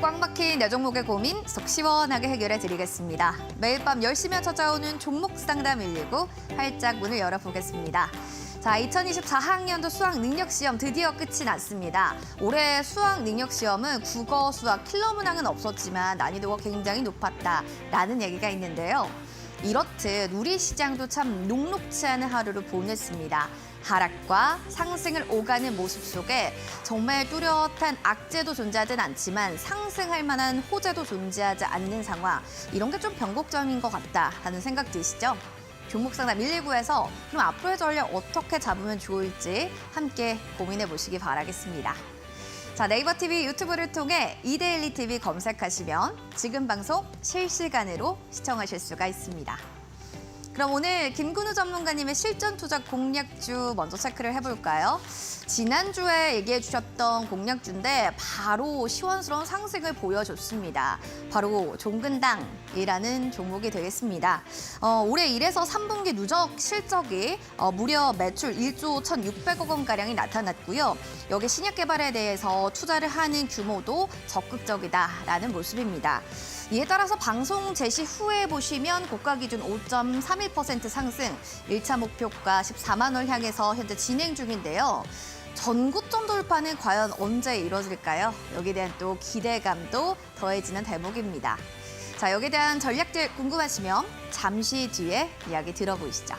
꽉 막힌 내 종목의 고민 속 시원하게 해결해 드리겠습니다. 매일 밤 10시면 찾아오는 종목 상담 119 활짝 문을 열어보겠습니다. 자, 2024학년도 수학 능력 시험 드디어 끝이 났습니다. 올해 수학 능력 시험은 국어, 수학, 킬러 문항은 없었지만 난이도가 굉장히 높았다라는 얘기가 있는데요. 이렇듯 우리 시장도 참 녹록치 않은 하루를 보냈습니다. 하락과 상승을 오가는 모습 속에 정말 뚜렷한 악재도 존재하진 않지만 상승할 만한 호재도 존재하지 않는 상황, 이런 게 좀 변곡점인 것 같다라는 생각 드시죠? 종목 상담 119에서 그럼 앞으로의 전략 어떻게 잡으면 좋을지 함께 고민해 보시기 바라겠습니다. 자, 네이버 TV, 유튜브를 통해 이데일리 TV 검색하시면 지금 방송 실시간으로 시청하실 수가 있습니다. 그럼 오늘 김근우 전문가님의 실전 투자 공략주 먼저 체크를 해볼까요? 지난주에 얘기해 주셨던 공략주인데 바로 시원스러운 상승을 보여줬습니다. 바로 종근당이라는 종목이 되겠습니다. 올해 1에서 3분기 누적 실적이 무려 매출 1조 1,600억 원가량이 나타났고요. 여기 신약 개발에 대해서 투자를 하는 규모도 적극적이다라는 모습입니다. 이에 따라서 방송 제시 후에 보시면 고가 기준 5.31% 상승, 1차 목표가 14만 원 향해서 현재 진행 중인데요. 전고점 돌파는 과연 언제 이루어질까요? 여기에 대한 또 기대감도 더해지는 대목입니다. 자, 여기에 대한 전략들 궁금하시면 잠시 뒤에 이야기 들어보시죠.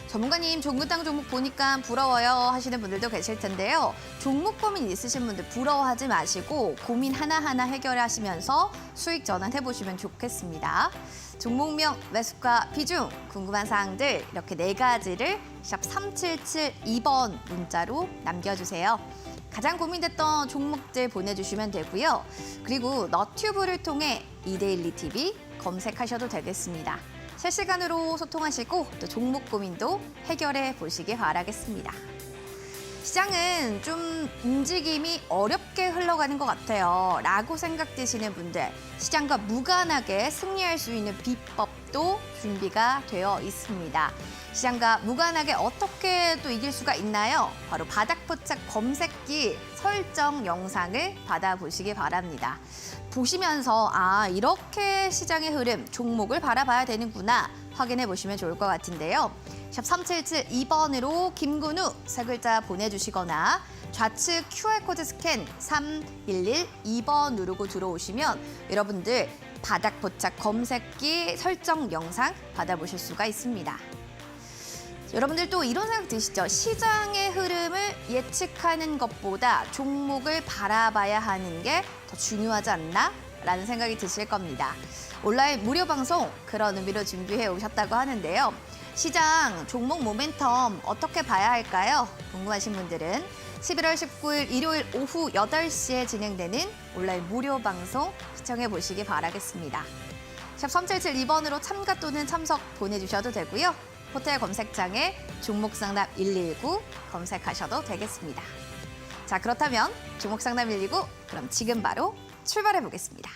전문가님, 종근당 종목 보니까 부러워요 하시는 분들도 계실 텐데요. 종목 고민 있으신 분들 부러워하지 마시고 고민 하나하나 해결하시면서 수익 전환해보시면 좋겠습니다. 종목명, 매수가, 비중, 궁금한 사항들 이렇게 4가지를 샵 3772번 문자로 남겨주세요. 가장 고민됐던 종목들 보내주시면 되고요. 그리고 너튜브를 통해 이데일리 TV 검색하셔도 되겠습니다. 실시간으로 소통하시고 또 종목 고민도 해결해 보시기 바라겠습니다. 시장은 좀 움직임이 어렵게 흘러가는 것 같아요 라고 생각되시는 분들, 시장과 무관하게 승리할 수 있는 비법도 준비가 되어 있습니다. 시장과 무관하게 어떻게 또 이길 수가 있나요? 바로 바닥포착 검색기 설정 영상을 받아보시기 바랍니다. 보시면서 이렇게 시장의 흐름, 종목을 바라봐야 되는구나 확인해 보시면 좋을 것 같은데요. 샵 3772번으로 김근우 세 글자 보내주시거나 좌측 QR코드 스캔 3112번 누르고 들어오시면 여러분들 바닥 포착 검색기 설정 영상 받아보실 수가 있습니다. 여러분들 또 이런 생각 드시죠? 시장의 흐름을 예측하는 것보다 종목을 바라봐야 하는 게 더 중요하지 않나? 라는 생각이 드실 겁니다. 온라인 무료 방송 그런 의미로 준비해 오셨다고 하는데요. 시장 종목 모멘텀 어떻게 봐야 할까요? 궁금하신 분들은 11월 19일 일요일 오후 8시에 진행되는 온라인 무료 방송 시청해 보시기 바라겠습니다. 샵 3772번으로 참가 또는 참석 보내주셔도 되고요. 호텔 검색창에 종목 상담 119 검색하셔도 되겠습니다. 자, 그렇다면 종목 상담 119 그럼 지금 바로 출발해 보겠습니다.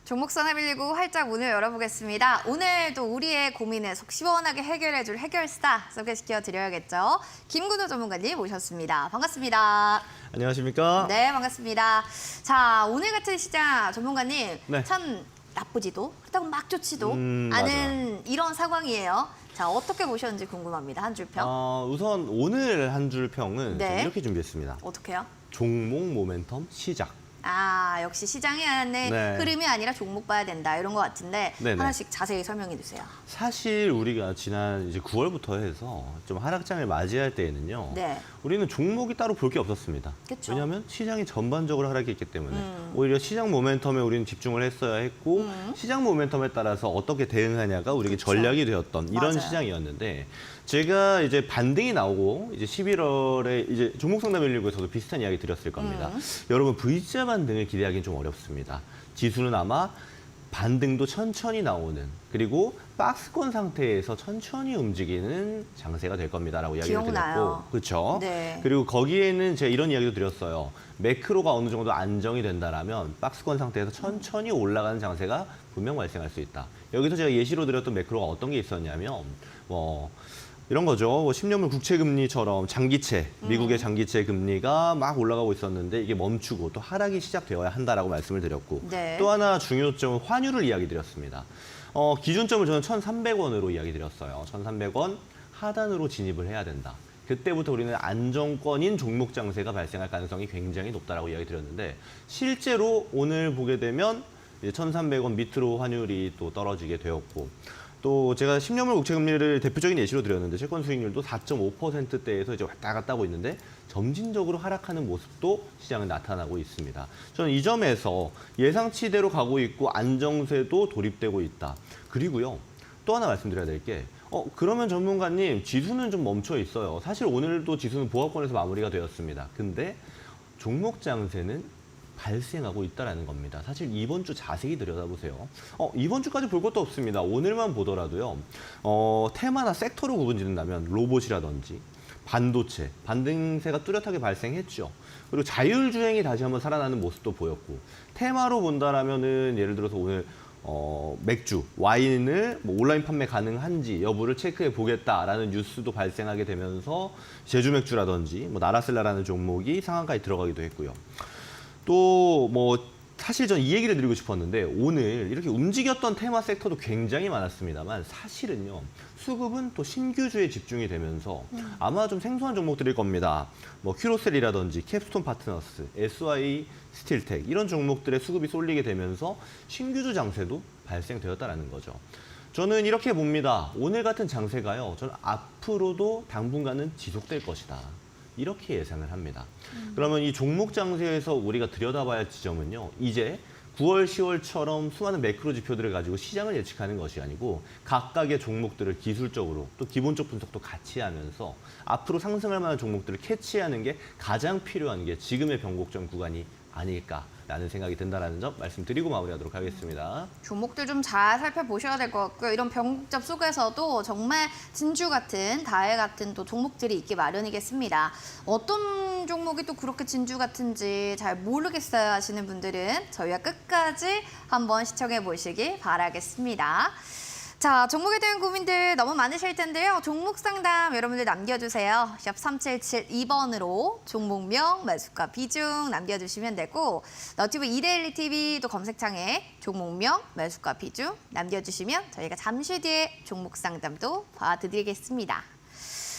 종목 산업119 활짝 문을 열어보겠습니다. 오늘도 우리의 고민을 속 시원하게 해결해줄 해결스타 소개시켜드려야겠죠. 김근우 전문가님 모셨습니다. 반갑습니다. 안녕하십니까? 네, 반갑습니다. 자, 오늘 같은 시장 전문가님 네. 참 나쁘지도 그렇다고 막 좋지도 않은 맞아요. 이런 상황이에요. 자, 어떻게 보셨는지 궁금합니다. 한 줄 평. 우선 오늘 한 줄 평은 네. 좀 이렇게 준비했습니다. 어떻게요? 종목 모멘텀 시작. 아, 역시 시장의 안에 네. 흐름이 아니라 종목 봐야 된다 이런 것 같은데 네네. 하나씩 자세히 설명해 주세요. 사실 우리가 지난 이제 9월부터 해서 좀 하락장을 맞이할 때에는요. 네. 우리는 종목이 따로 볼 게 없었습니다. 그쵸. 왜냐하면 시장이 전반적으로 하락했기 때문에 오히려 시장 모멘텀에 우리는 집중을 했어야 했고 시장 모멘텀에 따라서 어떻게 대응하냐가 우리에게 그쵸. 전략이 되었던 이런 맞아요. 시장이었는데 제가 이제 반등이 나오고 이제 11월에 이제 종목 상담 119에서도 비슷한 이야기 드렸을 겁니다. 여러분 V자 반등을 기대하기는 좀 어렵습니다. 지수는 아마 반등도 천천히 나오는 그리고 박스권 상태에서 천천히 움직이는 장세가 될 겁니다라고 이야기를 기억나요. 드렸고 그렇죠. 네. 그리고 거기에는 제가 이런 이야기도 드렸어요. 매크로가 어느 정도 안정이 된다라면 박스권 상태에서 천천히 올라가는 장세가 분명 발생할 수 있다. 여기서 제가 예시로 드렸던 매크로가 어떤 게 있었냐면 이런 거죠. 10년물 국채 금리처럼 장기채, 미국의 장기채 금리가 막 올라가고 있었는데 이게 멈추고 또 하락이 시작되어야 한다라고 말씀을 드렸고 네. 또 하나 중요점은 환율을 이야기 드렸습니다. 기준점을 저는 1,300원으로 이야기 드렸어요. 1,300원 하단으로 진입을 해야 된다. 그때부터 우리는 안정권인 종목 장세가 발생할 가능성이 굉장히 높다라고 이야기 드렸는데 실제로 오늘 보게 되면 1,300원 밑으로 환율이 또 떨어지게 되었고 또 제가 10년물 국채 금리를 대표적인 예시로 드렸는데 채권 수익률도 4.5%대에서 이제 왔다 갔다 하고 있는데 점진적으로 하락하는 모습도 시장에 나타나고 있습니다. 저는 이 점에서 예상치대로 가고 있고 안정세도 도입되고 있다. 그리고요. 또 하나 말씀드려야 될 게 그러면 전문가님 지수는 좀 멈춰 있어요. 사실 오늘도 지수는 보합권에서 마무리가 되었습니다. 근데 종목 장세는 발생하고 있다는 겁니다. 사실 이번 주 자세히 들여다보세요. 이번 주까지 볼 것도 없습니다. 오늘만 보더라도요. 테마나 섹터로 구분 짓는다면 로봇이라든지 반도체, 반등세가 뚜렷하게 발생했죠. 그리고 자율주행이 다시 한번 살아나는 모습도 보였고 테마로 본다라면은 예를 들어서 오늘 맥주, 와인을 온라인 판매 가능한지 여부를 체크해 보겠다라는 뉴스도 발생하게 되면서 제주 맥주라든지 나라셀라라는 종목이 상한가에 들어가기도 했고요. 또 사실 전 이 얘기를 드리고 싶었는데 오늘 이렇게 움직였던 테마 섹터도 굉장히 많았습니다만 사실은요 수급은 또 신규주에 집중이 되면서 아마 좀 생소한 종목들일 겁니다. 큐로셀이라든지 캡스톤 파트너스, SY 스틸텍 이런 종목들의 수급이 쏠리게 되면서 신규주 장세도 발생되었다는 거죠. 저는 이렇게 봅니다. 오늘 같은 장세가요. 저는 앞으로도 당분간은 지속될 것이다. 이렇게 예상을 합니다. 그러면 이 종목 장세에서 우리가 들여다봐야 할 지점은요. 이제 9월, 10월처럼 수많은 매크로 지표들을 가지고 시장을 예측하는 것이 아니고 각각의 종목들을 기술적으로 또 기본적 분석도 같이 하면서 앞으로 상승할 만한 종목들을 캐치하는 게 가장 필요한 게 지금의 변곡점 구간이 아닐까라는 생각이 든다는 점 말씀드리고 마무리하도록 하겠습니다. 종목들 좀 잘 살펴보셔야 될 것 같고요. 이런 변곡점 속에서도 정말 진주 같은, 다해 같은 또 종목들이 있기 마련이겠습니다. 어떤 종목이 또 그렇게 진주 같은지 잘 모르겠어요 하시는 분들은 저희와 끝까지 한번 시청해 보시기 바라겠습니다. 자, 종목에 대한 고민들 너무 많으실 텐데요. 종목 상담 여러분들 남겨주세요. 샵 3772번으로 종목명, 매수가, 비중 남겨주시면 되고 너튜브 이데일리 TV도 검색창에 종목명, 매수가, 비중 남겨주시면 저희가 잠시 뒤에 종목 상담도 봐드리겠습니다.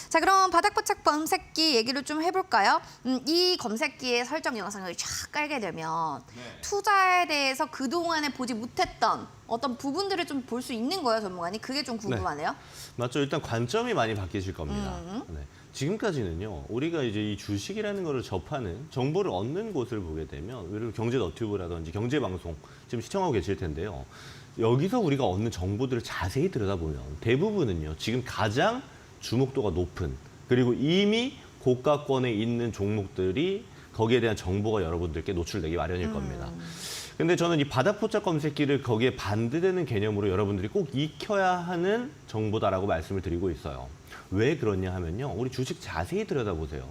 자, 그럼 바닥포착 검색기 얘기를 좀 해볼까요? 이 검색기의 설정 영상을 쫙 깔게 되면 투자에 대해서 그동안에 보지 못했던 어떤 부분들을 좀 볼 수 있는 거예요, 전문가님? 그게 좀 궁금하네요. 맞죠. 일단 관점이 많이 바뀌실 겁니다. 네. 지금까지는요, 우리가 이제 이 주식이라는 거를 접하는 정보를 얻는 곳을 보게 되면, 예를 들어 경제 너튜브라든지 경제 방송 지금 시청하고 계실 텐데요. 여기서 우리가 얻는 정보들을 자세히 들여다보면 대부분은요, 지금 가장 주목도가 높은 그리고 이미 고가권에 있는 종목들이 거기에 대한 정보가 여러분들께 노출되기 마련일 겁니다. 근데 저는 이 바닥포착 검색기를 거기에 반대되는 개념으로 여러분들이 꼭 익혀야 하는 정보다라고 말씀을 드리고 있어요. 왜 그러냐 하면요. 우리 주식 자세히 들여다보세요.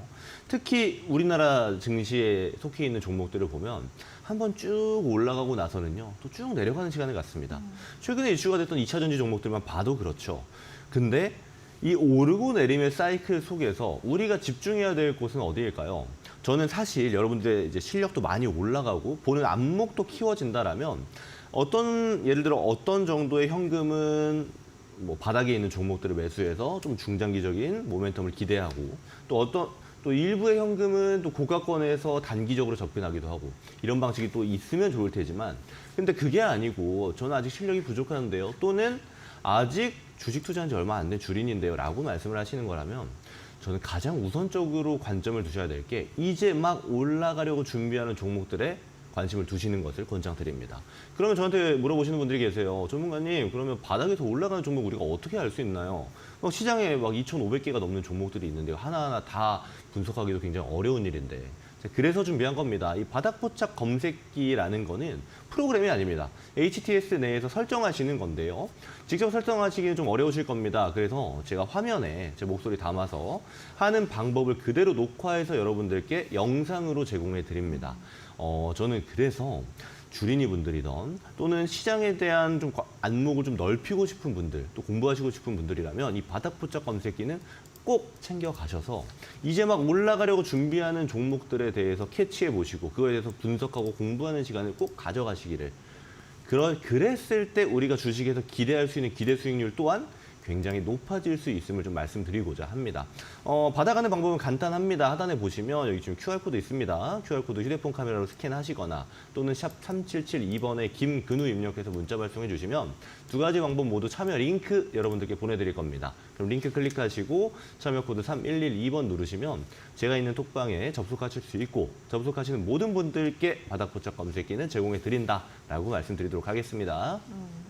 특히 우리나라 증시에 속해 있는 종목들을 보면 한번 쭉 올라가고 나서는요. 또 쭉 내려가는 시간을 갖습니다. 최근에 이슈가 됐던 2차 전지 종목들만 봐도 그렇죠. 근데 이 오르고 내림의 사이클 속에서 우리가 집중해야 될 곳은 어디일까요? 저는 사실 여러분들의 이제 실력도 많이 올라가고 보는 안목도 키워진다라면 예를 들어 어떤 정도의 현금은 뭐 바닥에 있는 종목들을 매수해서 좀 중장기적인 모멘텀을 기대하고 또 일부의 현금은 또 고가권에서 단기적으로 접근하기도 하고 이런 방식이 또 있으면 좋을 테지만 근데 그게 아니고 저는 아직 실력이 부족한데요. 또는 아직 주식 투자한 지 얼마 안 된 주린인데요 라고 말씀을 하시는 거라면 저는 가장 우선적으로 관점을 두셔야 될 게 이제 막 올라가려고 준비하는 종목들에 관심을 두시는 것을 권장드립니다. 그러면 저한테 물어보시는 분들이 계세요. 전문가님, 그러면 바닥에서 올라가는 종목 우리가 어떻게 알 수 있나요? 시장에 막 2,500개가 넘는 종목들이 있는데요. 하나하나 다 분석하기도 굉장히 어려운 일인데 그래서 준비한 겁니다. 이 바닥포착 검색기라는 거는 프로그램이 아닙니다. HTS 내에서 설정하시는 건데요. 직접 설정하시기는 좀 어려우실 겁니다. 그래서 제가 화면에 제 목소리 담아서 하는 방법을 그대로 녹화해서 여러분들께 영상으로 제공해 드립니다. 저는 그래서 주린이 분들이던 또는 시장에 대한 좀 안목을 좀 넓히고 싶은 분들, 또 공부하시고 싶은 분들이라면 이 바닥포착 검색기는 꼭 챙겨 가셔서 이제 막 올라가려고 준비하는 종목들에 대해서 캐치해 보시고 그거에 대해서 분석하고 공부하는 시간을 꼭 가져가시기를. 그랬을 때 우리가 주식에서 기대할 수 있는 기대 수익률 또한 굉장히 높아질 수 있음을 좀 말씀드리고자 합니다. 받아가는 방법은 간단합니다. 하단에 보시면 여기 지금 QR코드 있습니다. QR코드 휴대폰 카메라로 스캔하시거나 또는 샵 3772번에 김근우 입력해서 문자 발송해 주시면 두 가지 방법 모두 참여 링크 여러분들께 보내드릴 겁니다. 그럼 링크 클릭하시고 참여 코드 3112번 누르시면 제가 있는 톡방에 접속하실 수 있고 접속하시는 모든 분들께 바닥포착 검색기는 제공해 드린다라고 말씀드리도록 하겠습니다.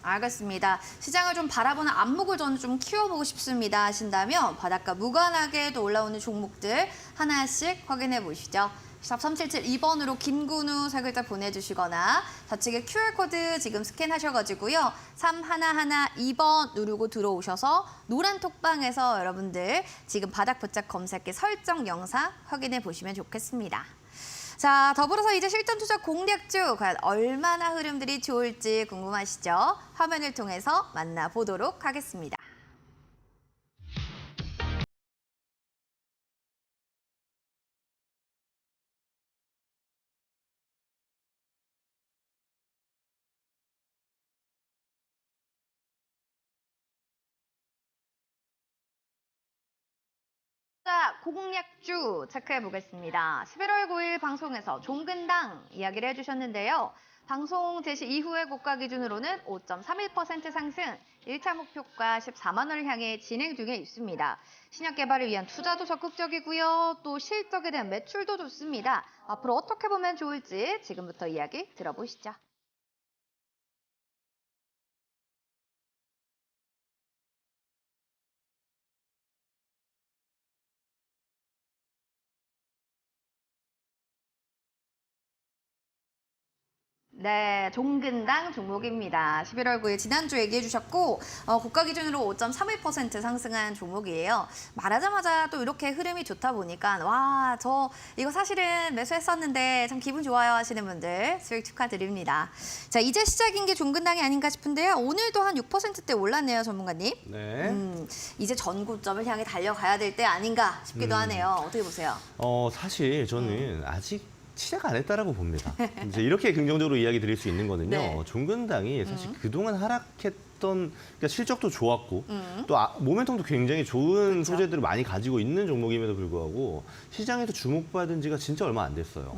알겠습니다. 시장을 좀 바라보는 안목을 저는 좀 키워보고 싶습니다 하신다면 바닥과 무관하게 또 올라오는 종목들 하나씩 확인해 보시죠. 샵 3772번으로 김근우 세 글자 보내주시거나 좌측에 QR코드 지금 스캔하셔가지고요. 3112번 누르고 들어오셔서 노란 톡방에서 여러분들 지금 바닥포착 검색기 설정 영상 확인해 보시면 좋겠습니다. 자, 더불어서 이제 실전 투자 공략주 과연 얼마나 흐름들이 좋을지 궁금하시죠? 화면을 통해서 만나보도록 하겠습니다. 자, 공략주 체크해 보겠습니다. 11월 9일 방송에서 종근당 이야기를 해주셨는데요. 방송 제시 이후의 고가 기준으로는 5.31% 상승, 1차 목표가 14만 원을 향해 진행 중에 있습니다. 신약 개발을 위한 투자도 적극적이고요. 또 실적에 대한 매출도 좋습니다. 앞으로 어떻게 보면 좋을지 지금부터 이야기 들어보시죠. 네, 종근당 종목입니다. 11월 9일 지난주 얘기해 주셨고 고가 기준으로 5.31% 상승한 종목이에요. 말하자마자 또 이렇게 흐름이 좋다 보니까 와, 저 이거 사실은 매수했었는데 참 기분 좋아요 하시는 분들 수익 축하드립니다. 자, 이제 시작인 게 종근당이 아닌가 싶은데요. 오늘도 한 6%대 올랐네요, 전문가님. 네. 이제 전고점을 향해 달려가야 될 때 아닌가 싶기도 하네요. 어떻게 보세요? 사실 저는 아직 시작 안 했다라고 봅니다. 이제 이렇게 긍정적으로 이야기 드릴 수 있는 거는요. 네. 종근당이 사실 그동안 그러니까 실적도 좋았고 또 모멘텀도 굉장히 좋은 그쵸. 소재들을 많이 가지고 있는 종목임에도 불구하고 시장에서 주목받은 지가 진짜 얼마 안 됐어요.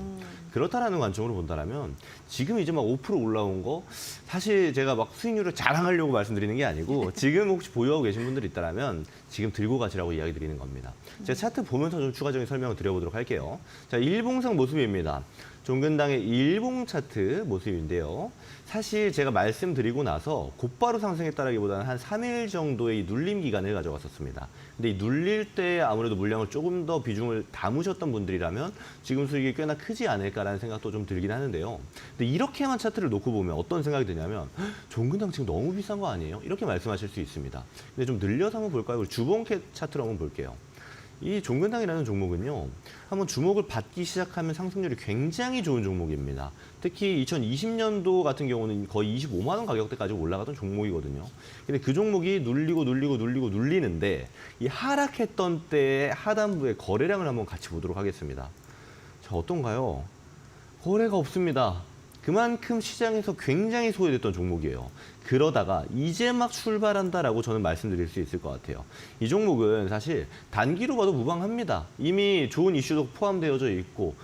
그렇다라는 관점으로 본다면 지금 이제 막 5% 올라온 거 사실 제가 막 수익률을 자랑하려고 말씀드리는 게 아니고 지금 혹시 보유하고 계신 분들이 있다면 지금 들고 가시라고 이야기 드리는 겁니다. 제가 차트 보면서 좀 추가적인 설명을 드려보도록 할게요. 자, 일봉상 모습입니다. 종근당의 일봉 차트 모습인데요. 사실 제가 말씀드리고 나서 곧바로 상승했다라기보다는 한 3일 정도의 이 눌림 기간을 가져갔었습니다. 근데 이 눌릴 때 아무래도 물량을 조금 더 비중을 담으셨던 분들이라면 지금 수익이 꽤나 크지 않을까라는 생각도 좀 들긴 하는데요. 근데 이렇게만 차트를 놓고 보면 어떤 생각이 드냐면 종근당 지금 너무 비싼 거 아니에요? 이렇게 말씀하실 수 있습니다. 근데 좀 늘려서 한번 볼까요? 우리 주봉 차트로 한번 볼게요. 이 종근당이라는 종목은요, 한번 주목을 받기 시작하면 상승률이 굉장히 좋은 종목입니다. 특히 2020년도 같은 경우는 거의 25만 원 가격대까지 올라가던 종목이거든요. 근데 그 종목이 눌리는데 이 하락했던 때의 하단부의 거래량을 한번 같이 보도록 하겠습니다. 자, 어떤가요? 거래가 없습니다. 그만큼 시장에서 굉장히 소외됐던 종목이에요. 그러다가 이제 막 출발한다라고 저는 말씀드릴 수 있을 것 같아요. 이 종목은 사실 단기로 봐도 무방합니다. 이미 좋은 이슈도 포함되어져 있고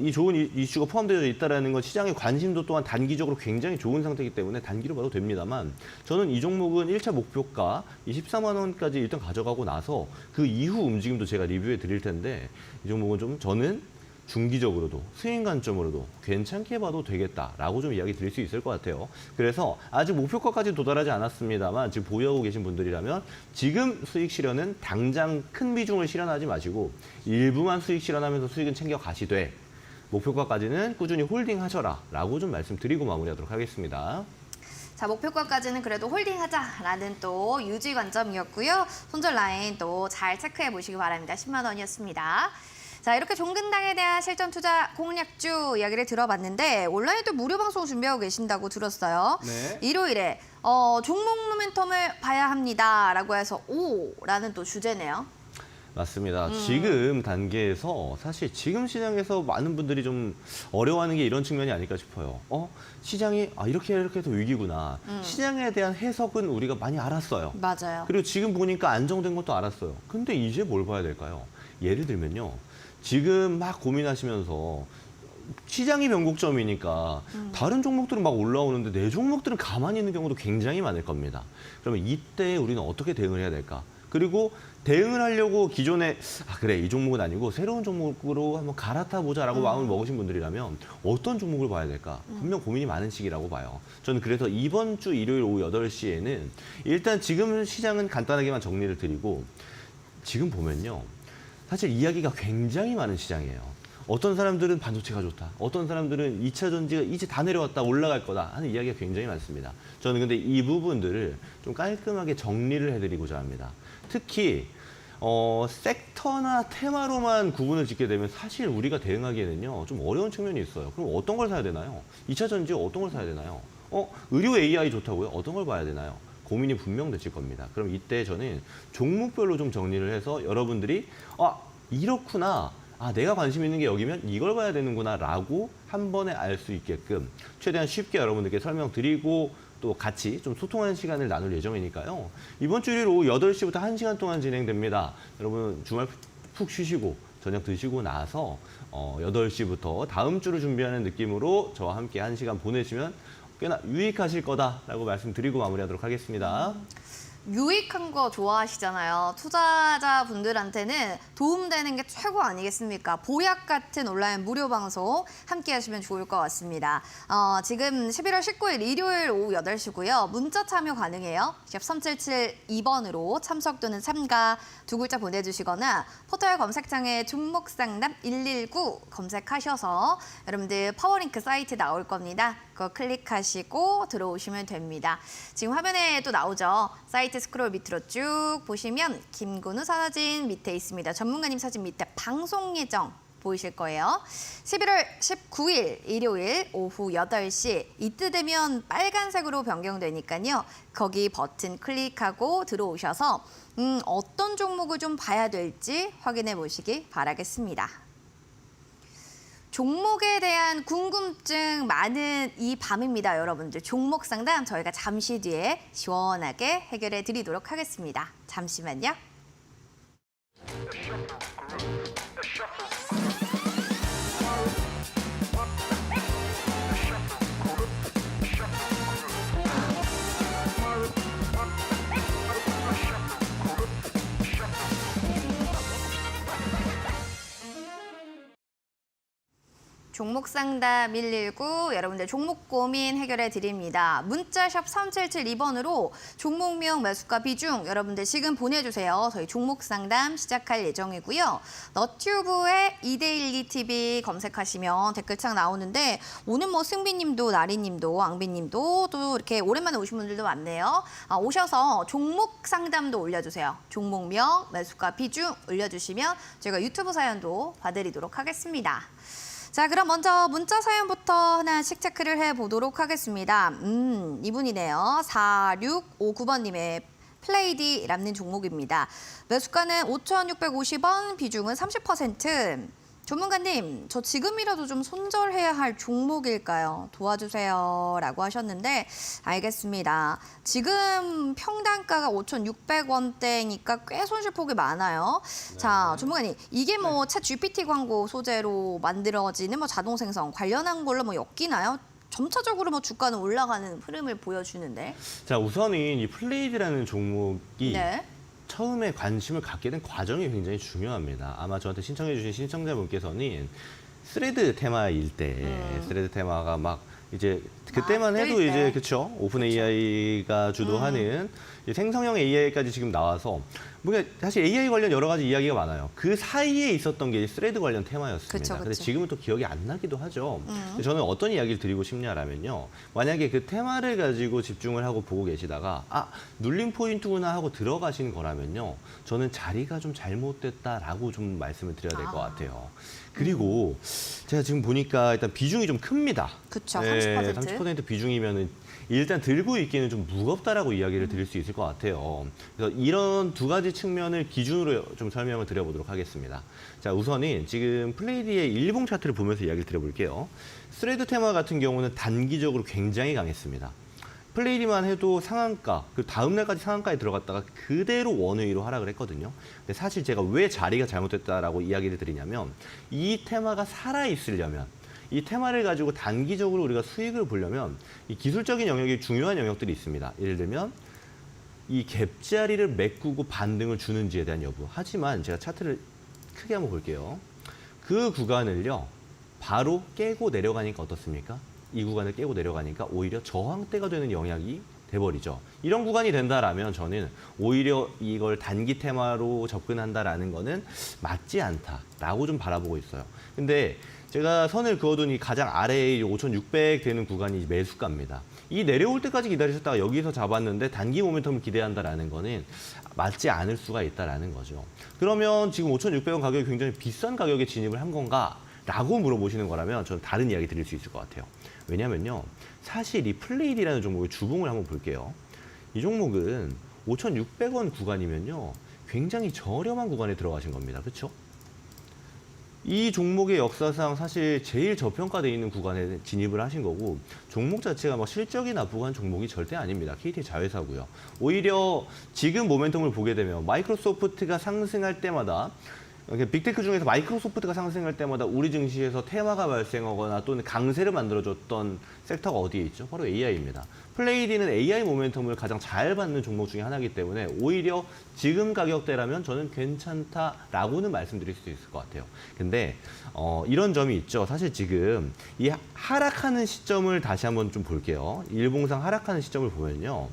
이 좋은 이슈가 포함되어 있다는 건 시장의 관심도 또한 단기적으로 굉장히 좋은 상태이기 때문에 단기로 봐도 됩니다만 저는 이 종목은 1차 목표가 24만 원까지 일단 가져가고 나서 그 이후 움직임도 제가 리뷰해 드릴 텐데 이 종목은 좀 저는 중기적으로도 수익 관점으로도 괜찮게 봐도 되겠다라고 좀 이야기 드릴 수 있을 것 같아요. 그래서 아직 목표가까지 도달하지 않았습니다만 지금 보유하고 계신 분들이라면 지금 수익 실현은 당장 큰 비중을 실현하지 마시고 일부만 수익 실현하면서 수익은 챙겨 가시되 목표가까지는 꾸준히 홀딩하셔라 라고 좀 말씀드리고 마무리하도록 하겠습니다. 자, 목표가까지는 그래도 홀딩하자라는 또 유지 관점이었고요. 손절 라인 또 잘 체크해 보시기 바랍니다. 10만 원이었습니다. 자, 이렇게 종근당에 대한 실전 투자 공략주 이야기를 들어봤는데 온라인에 또 무료 방송 준비하고 계신다고 들었어요. 네. 일요일에 종목 모멘텀을 봐야 합니다라고 해서 오라는 또 주제네요. 맞습니다. 지금 단계에서 사실 지금 시장에서 많은 분들이 좀 어려워하는 게 이런 측면이 아닐까 싶어요. 시장이 이렇게 해서 위기구나. 시장에 대한 해석은 우리가 많이 알았어요. 맞아요. 그리고 지금 보니까 안정된 것도 알았어요. 근데 이제 뭘 봐야 될까요? 예를 들면요. 지금 막 고민하시면서 시장이 변곡점이니까 다른 종목들은 막 올라오는데 내 종목들은 가만히 있는 경우도 굉장히 많을 겁니다. 그러면 이때 우리는 어떻게 대응을 해야 될까? 그리고 대응을 하려고 기존에 그래 이 종목은 아니고 새로운 종목으로 한번 갈아타 보자라고 마음을 먹으신 분들이라면 어떤 종목을 봐야 될까? 분명 고민이 많은 시기라고 봐요. 저는 그래서 이번 주 일요일 오후 8시에는 일단 지금 시장은 간단하게만 정리를 드리고 지금 보면요. 사실 이야기가 굉장히 많은 시장이에요. 어떤 사람들은 반도체가 좋다. 어떤 사람들은 2차 전지가 이제 다 내려왔다, 올라갈 거다 하는 이야기가 굉장히 많습니다. 저는 근데 이 부분들을 좀 깔끔하게 정리를 해드리고자 합니다. 특히 섹터나 테마로만 구분을 짓게 되면 사실 우리가 대응하기에는요 좀 어려운 측면이 있어요. 그럼 어떤 걸 사야 되나요? 2차 전지 어떤 걸 사야 되나요? 의료 AI 좋다고요? 어떤 걸 봐야 되나요? 고민이 분명되실 겁니다. 그럼 이때 저는 종목별로 좀 정리를 해서 여러분들이 이렇구나. 내가 관심 있는 게 여기면 이걸 봐야 되는구나 라고 한 번에 알 수 있게끔 최대한 쉽게 여러분들께 설명드리고 또 같이 좀 소통하는 시간을 나눌 예정이니까요. 이번 주 일요일 오후 8시부터 1시간 동안 진행됩니다. 여러분 주말 푹 쉬시고 저녁 드시고 나서 8시부터 다음 주를 준비하는 느낌으로 저와 함께 1시간 보내시면 꽤나 유익하실 거다라고 말씀드리고 마무리하도록 하겠습니다. 유익한 거 좋아하시잖아요. 투자자분들한테는 도움되는 게 최고 아니겠습니까? 보약 같은 온라인 무료 방송 함께 하시면 좋을 것 같습니다. 지금 11월 19일 일요일 오후 8시고요. 문자 참여 가능해요. 샵 3772번으로 참석 또는 참가 두 글자 보내주시거나 포털 검색창에 종목상담 119 검색하셔서 여러분들 파워링크 사이트 나올 겁니다. 그거 클릭하시고 들어오시면 됩니다. 지금 화면에 또 나오죠. 사이트 스크롤 밑으로 쭉 보시면 김근우 사진 밑에 있습니다. 전문가님 사진 밑에 방송 예정 보이실 거예요. 11월 19일 일요일 오후 8시 이때 되면 빨간색으로 변경되니까요. 거기 버튼 클릭하고 들어오셔서 어떤 종목을 좀 봐야 될지 확인해 보시기 바라겠습니다. 종목에 대한 궁금증 많은 이 밤입니다, 여러분들. 종목 상담 저희가 잠시 뒤에 시원하게 해결해 드리도록 하겠습니다. 잠시만요. 종목 상담 119 여러분들 종목 고민 해결해 드립니다. 문자샵 3772번으로 종목명 매수가 비중 여러분들 지금 보내주세요. 저희 종목 상담 시작할 예정이고요. 너튜브에 2대12 TV 검색하시면 댓글창 나오는데 오늘 뭐 승비님도 나리님도 앙비님도 또 이렇게 오랜만에 오신 분들도 많네요. 오셔서 종목 상담도 올려주세요. 종목명 매수가 비중 올려주시면 저희가 유튜브 사연도 봐드리도록 하겠습니다. 자, 그럼 먼저 문자 사연부터 하나씩 체크를 해보도록 하겠습니다. 이분이네요. 4659번님의 플레이디라는 종목입니다. 매수가는 5,650원, 비중은 30%. 전문가님, 저 지금이라도 좀 손절해야 할 종목일까요? 도와주세요. 라고 하셨는데 알겠습니다. 지금 평단가가 5,600원대니까 꽤 손실폭이 많아요. 네. 자, 전문가님, 이게 뭐 챗 GPT 광고 소재로 만들어지는 뭐 자동 생성 관련한 걸로 뭐 엮이나요? 점차적으로 뭐 주가는 올라가는 흐름을 보여주는데. 자, 우선은 이 플레이드라는 종목이 네. 처음에 관심을 갖게 된 과정이 굉장히 중요합니다. 아마 저한테 신청해 주신 신청자분께서는 스레드 테마일 때 스레드 테마가 막 이제 그때만 해도 뜰 때. 이제 그쵸 오픈 AI가 주도하는 이 생성형 AI까지 지금 나와서 뭔가 사실 AI 관련 여러 가지 이야기가 많아요. 그 사이에 있었던 게 스레드 관련 테마였습니다. 그쵸, 근데 그쵸. 지금은 또 기억이 안 나기도 하죠. 근데 저는 어떤 이야기를 드리고 싶냐라면요. 만약에 그 테마를 가지고 집중을 하고 보고 계시다가 눌림 포인트구나 하고 들어가신 거라면요. 저는 자리가 좀 잘못됐다라고 좀 말씀을 드려야 될 것 같아요. 그리고 제가 지금 보니까 일단 비중이 좀 큽니다. 그쵸, 네, 30%. 30% 비중이면은 일단 들고 있기는 좀 무겁다라고 이야기를 드릴 수 있을 것 같아요. 그래서 이런 두 가지 측면을 기준으로 좀 설명을 드려보도록 하겠습니다. 자, 우선은 지금 플레이디의 일봉 차트를 보면서 이야기를 드려볼게요. 스레드 테마 같은 경우는 단기적으로 굉장히 강했습니다. 플레이디만 해도 상한가, 그 다음 날까지 상한가에 들어갔다가 그대로 원웨이로 하락을 했거든요. 근데 사실 제가 왜 자리가 잘못됐다라고 이야기를 드리냐면 이 테마가 살아있으려면 이 테마를 가지고 단기적으로 우리가 수익을 보려면 이 기술적인 영역이 중요한 영역들이 있습니다. 예를 들면 이 갭자리를 메꾸고 반등을 주는지에 대한 여부. 하지만 제가 차트를 크게 한번 볼게요. 그 구간을요. 바로 깨고 내려가니까 어떻습니까? 이 구간을 깨고 내려가니까 오히려 저항대가 되는 영향이 돼버리죠. 이런 구간이 된다라면 저는 오히려 이걸 단기 테마로 접근한다라는 거는 맞지 않다라고 좀 바라보고 있어요. 근데 제가 선을 그어둔 이 가장 아래에 5,600 되는 구간이 매수가입니다. 이 내려올 때까지 기다리셨다가 여기서 잡았는데 단기 모멘텀을 기대한다라는 거는 맞지 않을 수가 있다라는 거죠. 그러면 지금 5,600원 가격이 굉장히 비싼 가격에 진입을 한 건가? 라고 물어보시는 거라면 저는 다른 이야기 드릴 수 있을 것 같아요. 왜냐면요. 사실 이 플레이디라는 종목의 주봉을 한번 볼게요. 이 종목은 5,600원 구간이면요. 굉장히 저렴한 구간에 들어가신 겁니다. 그렇죠? 이 종목의 역사상 사실 제일 저평가되어 있는 구간에 진입을 하신 거고 종목 자체가 막 실적이 나쁘고 한 종목이 절대 아닙니다. KT 자회사고요. 오히려 지금 모멘텀을 보게 되면 마이크로소프트가 상승할 때마다 빅테크 중에서 마이크로소프트가 상승할 때마다 우리 증시에서 테마가 발생하거나 또는 강세를 만들어줬던 섹터가 어디에 있죠? 바로 AI입니다. 플레이디는 AI 모멘텀을 가장 잘 받는 종목 중에 하나이기 때문에 오히려 지금 가격대라면 저는 괜찮다라고는 말씀드릴 수 있을 것 같아요. 근데 이런 점이 있죠. 사실 지금 이 하락하는 시점을 다시 한번 좀 볼게요. 일봉상 하락하는 시점을 보면요.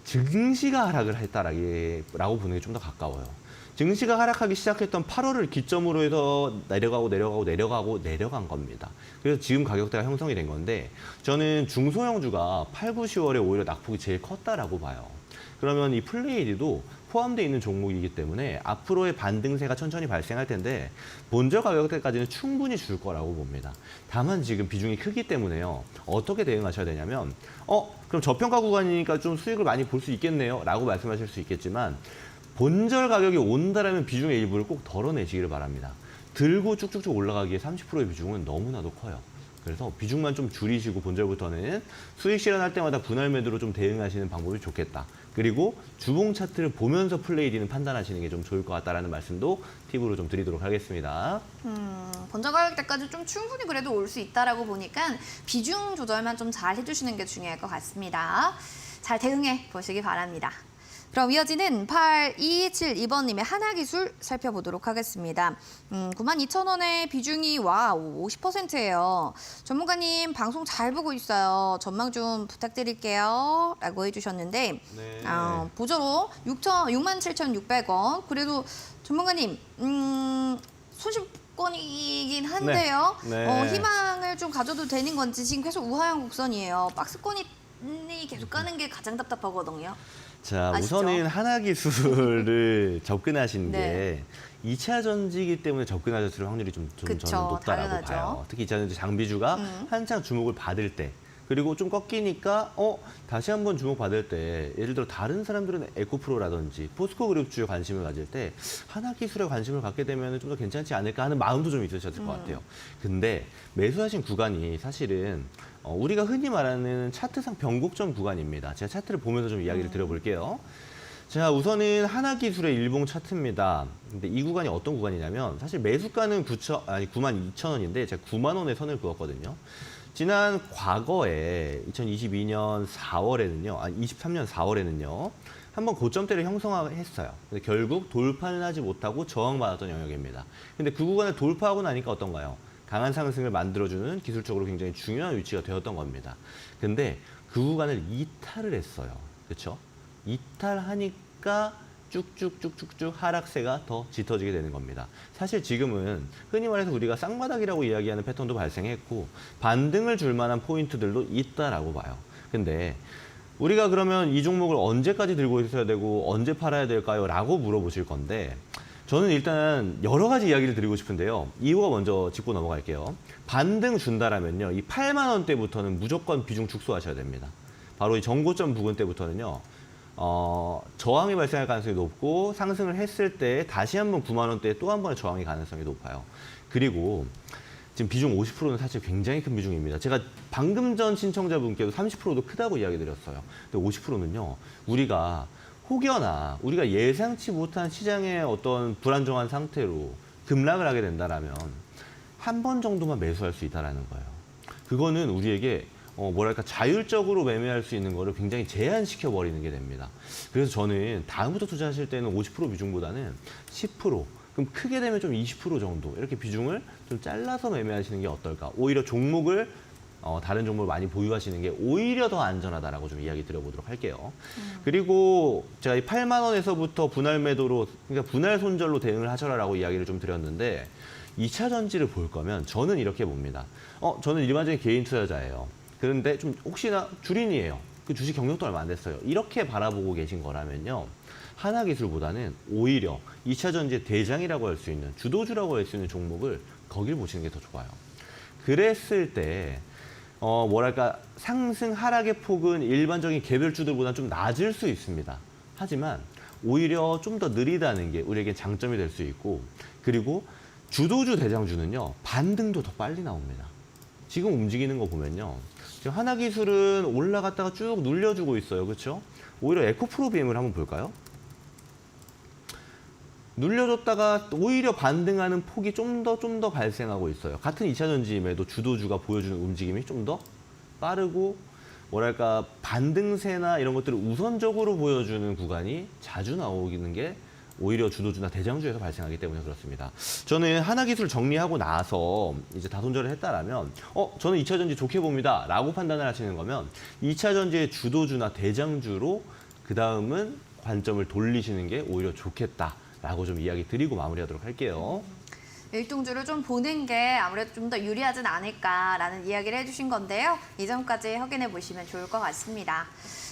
증시가 하락을 했다라고 보는 게 좀 더 가까워요. 증시가 하락하기 시작했던 8월을 기점으로 해서 내려간 겁니다. 그래서 지금 가격대가 형성이 된 건데 저는 중소형주가 8, 9, 10월에 오히려 낙폭이 제일 컸다라고 봐요. 그러면 이 플레이디도 포함되어 있는 종목이기 때문에 앞으로의 반등세가 천천히 발생할 텐데 본저 가격대까지는 충분히 줄 거라고 봅니다. 다만 지금 비중이 크기 때문에요. 어떻게 대응하셔야 되냐면 그럼 저평가 구간이니까 좀 수익을 많이 볼 수 있겠네요 라고 말씀하실 수 있겠지만 본절 가격이 온다라면 비중의 일부를 꼭 덜어내시기를 바랍니다. 들고 쭉쭉쭉 올라가기에 30%의 비중은 너무나도 커요. 그래서 비중만 좀 줄이시고 본절부터는 수익 실현할 때마다 분할 매도로 좀 대응하시는 방법이 좋겠다. 그리고 주봉 차트를 보면서 플레이디는 판단하시는 게 좀 좋을 것 같다라는 말씀도 팁으로 좀 드리도록 하겠습니다. 본전 가격대까지 좀 충분히 그래도 올 수 있다라고 보니까 비중 조절만 좀 잘 해주시는 게 중요할 것 같습니다. 잘 대응해 보시기 바랍니다. 그럼 이어지는 8272번님의 하나기술 살펴보도록 하겠습니다. 92,000원의 비중이 와 50%예요. 전문가님 방송 잘 보고 있어요. 전망 좀 부탁드릴게요. 라고 해주셨는데 네. 보조로 67,600원. 그래도 전문가님 손실권이긴 한데요. 네. 네. 희망을 좀 가져도 되는 건지 지금 계속 우하형 곡선이에요. 박스권이 계속 가는 게 가장 답답하거든요. 자, 아시죠? 우선은 하나기술을 접근하신 네. 게 2차 전지이기 때문에 접근하셨을 확률이 좀 그쵸, 저는 높다라고 당연하죠. 봐요. 특히 2차 전지 장비주가 한창 주목을 받을 때, 그리고 좀 꺾이니까 다시 한번 주목받을 때, 예를 들어 다른 사람들은 에코프로라든지 포스코 그룹주에 관심을 가질 때 하나기술에 관심을 갖게 되면 좀 더 괜찮지 않을까 하는 마음도 좀 있으셨을 것 같아요. 근데 매수하신 구간이 사실은 우리가 흔히 말하는 차트상 변곡점 구간입니다. 제가 차트를 보면서 좀 이야기를 드려볼게요. 자, 우선은 하나기술의 일봉 차트입니다. 근데 이 구간이 어떤 구간이냐면 사실 매수가는 92,000원인데 제가 9만 원에 선을 그었거든요. 지난 과거에 2022년 4월에는요, 23년 4월에는요, 한번 고점대를 형성했어요. 근데 결국 돌파는 하지 못하고 저항받았던 영역입니다. 근데 그 구간을 돌파하고 나니까 어떤가요? 강한 상승을 만들어주는 기술적으로 굉장히 중요한 위치가 되었던 겁니다. 근데 그 구간을 이탈을 했어요. 그렇죠? 이탈하니까 쭉쭉쭉쭉쭉 하락세가 더 짙어지게 되는 겁니다. 사실 지금은 흔히 말해서 우리가 쌍바닥이라고 이야기하는 패턴도 발생했고 반등을 줄 만한 포인트들도 있다라고 봐요. 근데 우리가 그러면 이 종목을 언제까지 들고 있어야 되고 언제 팔아야 될까요? 라고 물어보실 건데 저는 일단 여러 가지 이야기를 드리고 싶은데요. 이유가 먼저 짚고 넘어갈게요. 반등 준다라면요. 이 8만 원대부터는 무조건 비중 축소하셔야 됩니다. 바로 이 정고점 부근 때부터는요. 저항이 발생할 가능성이 높고 상승을 했을 때 다시 한번 9만 원대에 또 한 번의 저항의 가능성이 높아요. 그리고 지금 비중 50%는 사실 굉장히 큰 비중입니다. 제가 방금 전 신청자분께도 30%도 크다고 이야기 드렸어요. 근데 50%는요. 우리가 혹여나 우리가 예상치 못한 시장의 어떤 불안정한 상태로 급락을 하게 된다라면 한 번 정도만 매수할 수 있다라는 거예요. 그거는 우리에게 뭐랄까 자율적으로 매매할 수 있는 거를 굉장히 제한시켜 버리는 게 됩니다. 그래서 저는 다음부터 투자하실 때는 50% 비중보다는 10%, 그럼 크게 되면 좀 20% 정도 이렇게 비중을 좀 잘라서 매매하시는 게 어떨까? 오히려 종목을 다른 종목을 많이 보유하시는 게 오히려 더 안전하다라고 좀 이야기 드려보도록 할게요. 그리고 제가 이 8만 원에서부터 분할 매도로, 그러니까 분할 손절로 대응을 하셔라라고 이야기를 좀 드렸는데 2차 전지를 볼 거면 저는 이렇게 봅니다. 저는 일반적인 개인 투자자예요. 그런데 좀 혹시나 주린이에요. 그 주식 경력도 얼마 안 됐어요. 이렇게 바라보고 계신 거라면요. 하나기술보다는 오히려 2차 전지의 대장이라고 할 수 있는, 주도주라고 할 수 있는 종목을 거길 보시는 게 더 좋아요. 그랬을 때 뭐랄까 상승 하락의 폭은 일반적인 개별주들보다 좀 낮을 수 있습니다. 하지만 오히려 좀 더 느리다는 게 우리에게 장점이 될 수 있고, 그리고 주도주 대장주는요 반등도 더 빨리 나옵니다. 지금 움직이는 거 보면요, 지금 하나기술은 올라갔다가 쭉 눌려주고 있어요. 그렇죠? 오히려 에코프로 BM을 한번 볼까요? 눌려줬다가 오히려 반등하는 폭이 좀 더 발생하고 있어요. 같은 2차 전지임에도 주도주가 보여주는 움직임이 좀 더 빠르고 뭐랄까 반등세나 이런 것들을 우선적으로 보여주는 구간이 자주 나오는 게 오히려 주도주나 대장주에서 발생하기 때문에 그렇습니다. 저는 하나기술 정리하고 나서 이제 다 손절을 했다라면 저는 2차 전지 좋게 봅니다 라고 판단을 하시는 거면 2차 전지의 주도주나 대장주로 그 다음은 관점을 돌리시는 게 오히려 좋겠다라고 좀 이야기 드리고 마무리하도록 할게요. 일동주를 좀 보는 게 아무래도 좀 더 유리하진 않을까라는 이야기를 해주신 건데요. 이 점까지 확인해 보시면 좋을 것 같습니다.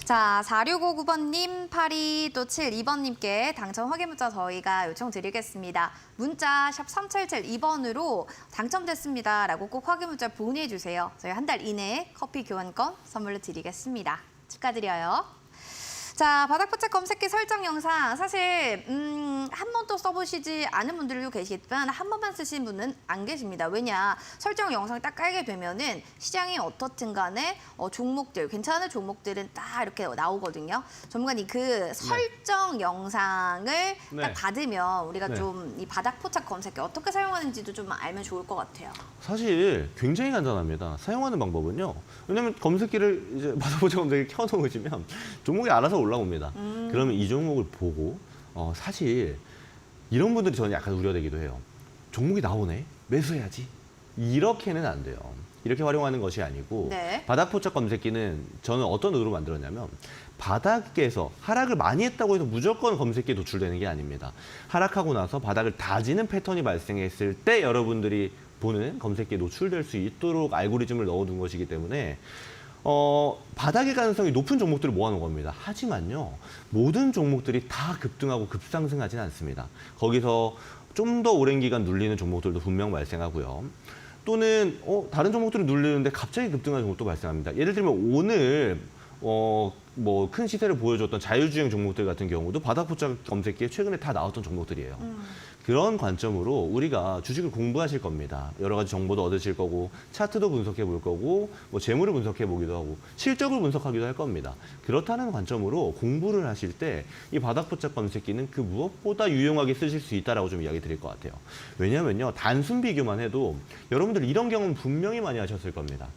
자, 4659번님, 8272번님께 당첨 확인 문자 저희가 요청드리겠습니다. 문자 샵 3772번으로 당첨됐습니다라고 꼭 확인 문자 보내주세요. 저희 한 달 이내에 커피 교환권 선물로 드리겠습니다. 축하드려요. 자, 바닥포착 검색기 설정 영상 사실 한 번도 써보시지 않은 분들도 계시지만 한 번만 쓰신 분은 안 계십니다. 왜냐, 설정 영상 딱 깔게 되면은 시장이 어떻든 간에 종목들, 괜찮은 종목들은 딱 이렇게 나오거든요. 전문가님, 그 설정 영상을 딱 받으면 우리가 좀 이 바닥포착 검색기 어떻게 사용하는지도 좀 알면 좋을 것 같아요. 사실 굉장히 간단합니다. 사용하는 방법은요. 왜냐면 검색기를 이제 바닥포착 검색기 켜놓으시면 종목이 알아서 올라옵니다. 그러면 이 종목을 보고 사실 이런 분들이 저는 약간 우려되기도 해요. 종목이 나오네? 매수해야지. 이렇게는 안 돼요. 이렇게 활용하는 것이 아니고 네. 바닥 포착 검색기는 저는 어떤 의도로 만들었냐면 바닥에서 하락을 많이 했다고 해서 무조건 검색기에 노출되는 게 아닙니다. 하락하고 나서 바닥을 다지는 패턴이 발생했을 때 여러분들이 보는 검색기에 노출될 수 있도록 알고리즘을 넣어둔 것이기 때문에 바닥의 가능성이 높은 종목들을 모아놓은 겁니다. 하지만요, 모든 종목들이 다 급등하고 급상승하지는 않습니다. 거기서 좀 더 오랜 기간 눌리는 종목들도 분명 발생하고요. 또는 다른 종목들이 눌리는데 갑자기 급등하는 종목도 발생합니다. 예를 들면 오늘 뭐 큰 시세를 보여줬던 자유주행 종목들 같은 경우도 바닥 포착 검색기에 최근에 다 나왔던 종목들이에요. 그런 관점으로 우리가 주식을 공부하실 겁니다. 여러 가지 정보도 얻으실 거고 차트도 분석해 볼 거고 뭐 재물을 분석해 보기도 하고 실적을 분석하기도 할 겁니다. 그렇다는 관점으로 공부를 하실 때 이 바닥 포착 검색기는 그 무엇보다 유용하게 쓰실 수 있다라고 좀 이야기 드릴 것 같아요. 왜냐하면요, 단순 비교만 해도 여러분들 이런 경험 분명히 많이 하셨을 겁니다.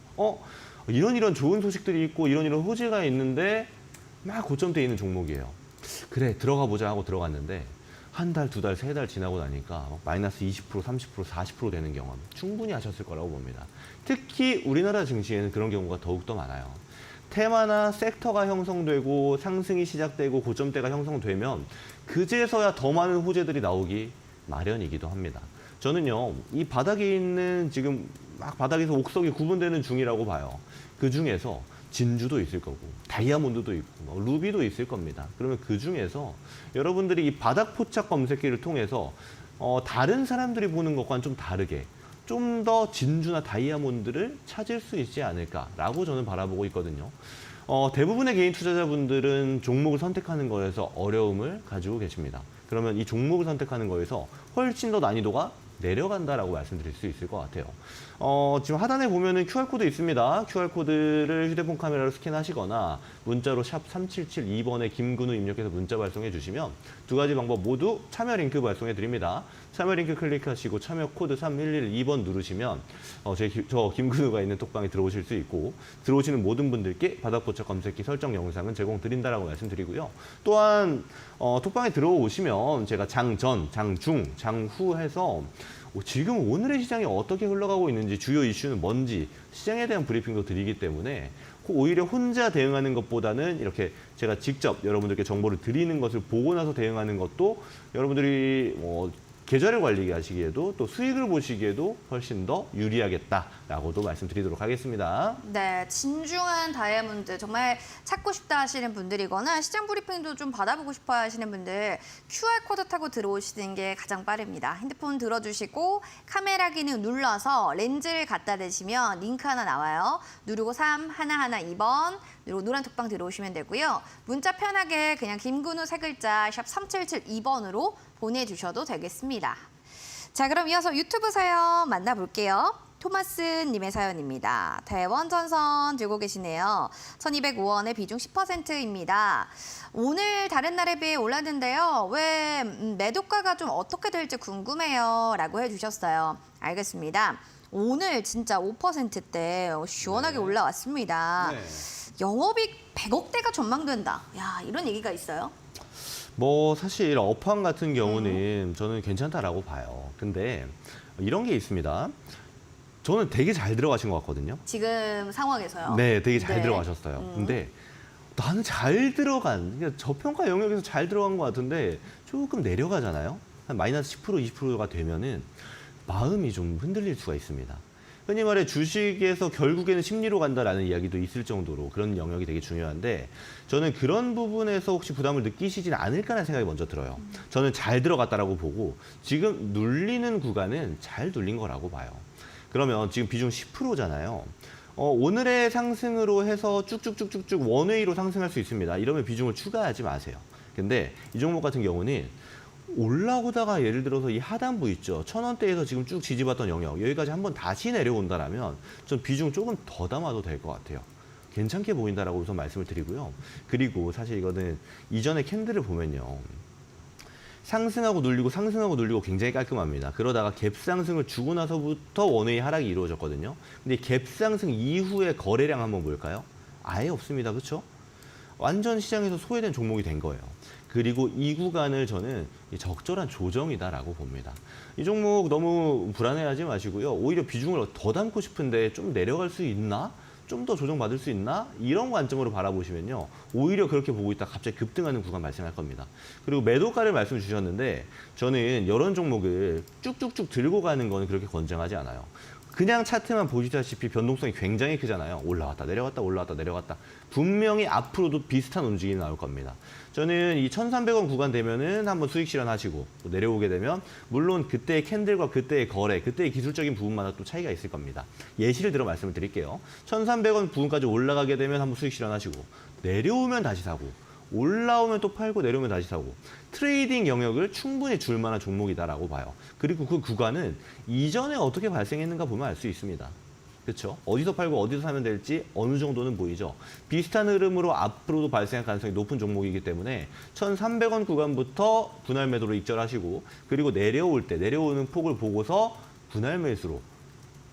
이런 좋은 소식들이 있고 이런 호재가 있는데 막 고점대에 있는 종목이에요. 그래, 들어가 보자 하고 들어갔는데 한 달, 두 달, 세 달 지나고 나니까 마이너스 20%, 30%, 40% 되는 경험 충분히 하셨을 거라고 봅니다. 특히 우리나라 증시에는 그런 경우가 더욱더 많아요. 테마나 섹터가 형성되고 상승이 시작되고 고점대가 형성되면 그제서야 더 많은 호재들이 나오기 마련이기도 합니다. 저는요, 이 바닥에 있는 지금 막 바닥에서 옥석이 구분되는 중이라고 봐요. 그 중에서 진주도 있을 거고 다이아몬드도 있고 루비도 있을 겁니다. 그러면 그 중에서 여러분들이 이 바닥 포착 검색기를 통해서 다른 사람들이 보는 것과는 좀 다르게 좀 더 진주나 다이아몬드를 찾을 수 있지 않을까라고 저는 바라보고 있거든요. 대부분의 개인 투자자분들은 종목을 선택하는 거에서 어려움을 가지고 계십니다. 그러면 이 종목을 선택하는 거에서 훨씬 더 난이도가 내려간다라고 말씀드릴 수 있을 것 같아요. 지금 하단에 보면은 QR코드 있습니다. QR코드를 휴대폰 카메라로 스캔하시거나 문자로 샵 3772번에 김근우 입력해서 문자 발송해 주시면 두 가지 방법 모두 참여 링크 발송해 드립니다. 참여 링크 클릭하시고 참여 코드 3112번 누르시면 저 김근우가 있는 톡방에 들어오실 수 있고 들어오시는 모든 분들께 바닥 포착 검색기 설정 영상은 제공 드린다라고 말씀드리고요. 또한 톡방에 들어오시면 제가 장전, 장중, 장후 해서 지금 오늘의 시장이 어떻게 흘러가고 있는지 주요 이슈는 뭔지 시장에 대한 브리핑도 드리기 때문에 오히려 혼자 대응하는 것보다는 이렇게 제가 직접 여러분들께 정보를 드리는 것을 보고 나서 대응하는 것도 여러분들이 계좌를 관리하시기에도 또 수익을 보시기에도 훨씬 더 유리하겠다라고도 말씀드리도록 하겠습니다. 네, 진중한 다이아몬드 정말 찾고 싶다 하시는 분들이거나 시장 브리핑도 좀 받아보고 싶어 하시는 분들 QR코드 타고 들어오시는 게 가장 빠릅니다. 핸드폰 들어주시고 카메라 기능 눌러서 렌즈를 갖다 대시면 링크 하나 나와요. 누르고 3112번 누르고 노란 톡방 들어오시면 되고요. 문자 편하게 그냥 김근우 세 글자 샵 3772번으로 보내주셔도 되겠습니다. 자, 그럼 이어서 유튜브 사연 만나볼게요. 토마스님의 사연입니다. 대원 전선 들고 계시네요. 1205원에 비중 10%입니다. 오늘 다른 날에 비해 올랐는데요. 왜 매도가가 좀 어떻게 될지 궁금해요. 라고 해주셨어요. 알겠습니다. 오늘 진짜 5%대 시원하게 올라왔습니다. 네. 영업이익 100억대가 전망된다. 야, 이런 얘기가 있어요? 사실 업황 같은 경우는 저는 괜찮다라고 봐요. 근데 이런 게 있습니다. 저는 되게 잘 들어가신 것 같거든요. 지금 상황에서요? 네, 되게 잘 네. 들어가셨어요. 근데 나는 잘 들어간, 그러니까 저평가 영역에서 잘 들어간 것 같은데 조금 내려가잖아요. 한 마이너스 10%, 20%가 되면은 마음이 좀 흔들릴 수가 있습니다. 흔히 말해 주식에서 결국에는 심리로 간다라는 이야기도 있을 정도로 그런 영역이 되게 중요한데 저는 그런 부분에서 혹시 부담을 느끼시진 않을까라는 생각이 먼저 들어요. 저는 잘 들어갔다라고 보고 지금 눌리는 구간은 잘 눌린 거라고 봐요. 그러면 지금 비중 10%잖아요. 오늘의 상승으로 해서 쭉쭉쭉쭉쭉 원웨이로 상승할 수 있습니다. 이러면 비중을 추가하지 마세요. 근데 이 종목 같은 경우는 올라오다가 예를 들어서 이 하단부 있죠. 1000원대에서 지금 쭉 지지받던 영역 여기까지 한번 다시 내려온다라면 전 비중 조금 더 담아도 될 것 같아요. 괜찮게 보인다라고 우선 말씀을 드리고요. 그리고 사실 이거는 이전에 캔들을 보면요. 상승하고 눌리고 상승하고 눌리고 굉장히 깔끔합니다. 그러다가 갭상승을 주고 나서부터 원웨이 하락이 이루어졌거든요. 근데 갭상승 이후의 거래량 한번 볼까요? 아예 없습니다. 그렇죠? 완전 시장에서 소외된 종목이 된 거예요. 그리고 이 구간을 저는 적절한 조정이다라고 봅니다. 이 종목 너무 불안해하지 마시고요. 오히려 비중을 더 담고 싶은데 좀 내려갈 수 있나? 좀 더 조정받을 수 있나? 이런 관점으로 바라보시면요. 오히려 그렇게 보고 있다 갑자기 급등하는 구간 발생할 겁니다. 그리고 매도가를 말씀 주셨는데 저는 이런 종목을 쭉쭉쭉 들고 가는 거는 그렇게 권장하지 않아요. 그냥 차트만 보시다시피 변동성이 굉장히 크잖아요. 올라왔다 내려갔다 올라왔다 내려갔다. 분명히 앞으로도 비슷한 움직임이 나올 겁니다. 저는 이 1,300원 구간 되면은 한번 수익 실현하시고 또 내려오게 되면 물론 그때의 캔들과 그때의 거래, 그때의 기술적인 부분마다 또 차이가 있을 겁니다. 예시를 들어 말씀을 드릴게요. 1,300원 부분까지 올라가게 되면 한번 수익 실현하시고 내려오면 다시 사고 올라오면 또 팔고 내려오면 다시 사고 트레이딩 영역을 충분히 줄 만한 종목이다라고 봐요. 그리고 그 구간은 이전에 어떻게 발생했는가 보면 알 수 있습니다. 그렇죠? 어디서 팔고 어디서 사면 될지 어느 정도는 보이죠. 비슷한 흐름으로 앞으로도 발생할 가능성이 높은 종목이기 때문에 1,300원 구간부터 분할 매도로 익절하시고 그리고 내려올 때 내려오는 폭을 보고서 분할 매수로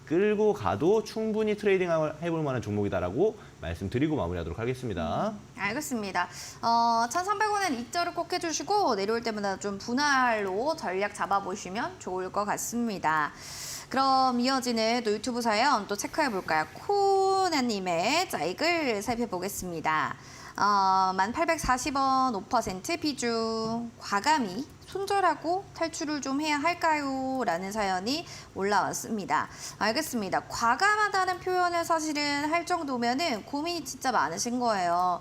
끌고 가도 충분히 트레이딩 해볼 만한 종목이다라고 말씀드리고 마무리하도록 하겠습니다. 알겠습니다. 1,300원은 익절을 꼭 해주시고 내려올 때마다 좀 분할로 전략 잡아보시면 좋을 것 같습니다. 그럼 이어지는 또 유튜브 사연 또 체크해볼까요? 코나님의 짜익을 살펴보겠습니다. 1,840원 5% 비중 과감히 손절하고 탈출을 좀 해야 할까요? 라는 사연이 올라왔습니다. 알겠습니다. 과감하다는 표현을 사실은 할 정도면은 고민이 진짜 많으신 거예요.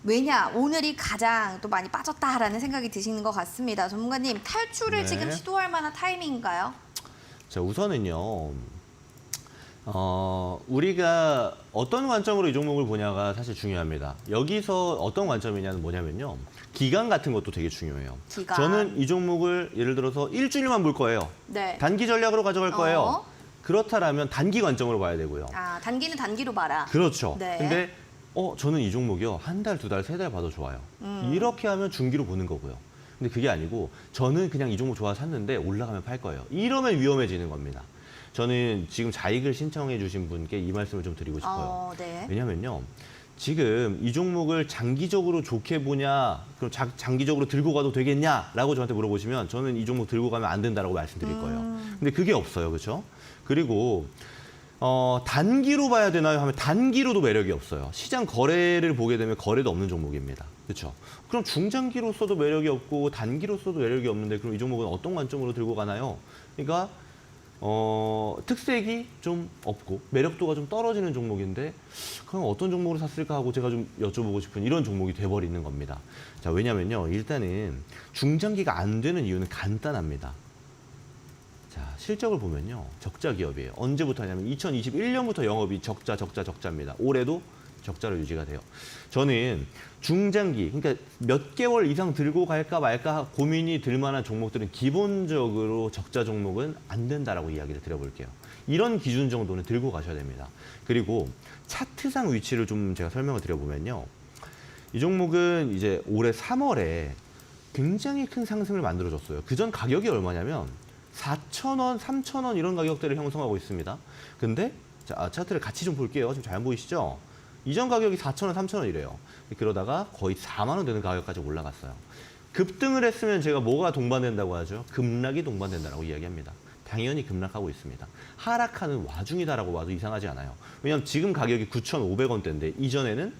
왜냐? 오늘이 가장 또 많이 빠졌다라는 생각이 드시는 것 같습니다. 전문가님, 탈출을 네. 지금 시도할 만한 타이밍인가요? 자, 우선은요. 우리가 어떤 관점으로 이 종목을 보냐가 사실 중요합니다. 여기서 어떤 관점이냐는 뭐냐면요. 기간 같은 것도 되게 중요해요. 기간. 저는 이 종목을 예를 들어서 일주일만 볼 거예요. 네. 단기 전략으로 가져갈 거예요. 그렇다라면 단기 관점으로 봐야 되고요. 단기는 단기로 봐라. 그렇죠. 네. 근데 저는 이 종목이요. 한 달, 두 달, 세 달 봐도 좋아요. 이렇게 하면 중기로 보는 거고요. 근데 그게 아니고 저는 그냥 이 종목 좋아서 샀는데 올라가면 팔 거예요. 이러면 위험해지는 겁니다. 저는 지금 자익을 신청해 주신 분께 이 말씀을 좀 드리고 싶어요. 네. 왜냐면요. 지금 이 종목을 장기적으로 좋게 보냐, 그럼 장기적으로 들고 가도 되겠냐라고 저한테 물어보시면 저는 이 종목 들고 가면 안 된다라고 말씀드릴 거예요. 근데 그게 없어요. 그렇죠? 그리고 단기로 봐야 되나요? 하면 단기로도 매력이 없어요. 시장 거래를 보게 되면 거래도 없는 종목입니다. 그렇죠? 그럼 중장기로서도 매력이 없고 단기로서도 매력이 없는데 그럼 이 종목은 어떤 관점으로 들고 가나요? 그러니까 특색이 좀 없고 매력도가 좀 떨어지는 종목인데 그럼 어떤 종목으로 샀을까 하고 제가 좀 여쭤보고 싶은 이런 종목이 돼버리는 겁니다. 자, 왜냐면요. 일단은 중장기가 안 되는 이유는 간단합니다. 자, 실적을 보면요. 적자 기업이에요. 언제부터 하냐면 2021년부터 영업이 적자입니다. 올해도 적자로 유지가 돼요. 저는 중장기, 그러니까 몇 개월 이상 들고 갈까 말까 고민이 들 만한 종목들은 기본적으로 적자 종목은 안 된다라고 이야기를 드려볼게요. 이런 기준 정도는 들고 가셔야 됩니다. 그리고 차트상 위치를 좀 제가 설명을 드려보면요. 이 종목은 이제 올해 3월에 굉장히 큰 상승을 만들어줬어요. 그전 가격이 얼마냐면 4,000원, 3,000원 이런 가격대를 형성하고 있습니다. 근데 자, 차트를 같이 좀 볼게요. 지금 잘 안 보이시죠? 이전 가격이 4,000원, 3,000원이래요. 그러다가 거의 4만 원 되는 가격까지 올라갔어요. 급등을 했으면 제가 뭐가 동반된다고 하죠? 급락이 동반된다고 이야기합니다. 당연히 급락하고 있습니다. 하락하는 와중이다라고 봐도 이상하지 않아요. 왜냐하면 지금 가격이 9,500원대인데 이전에는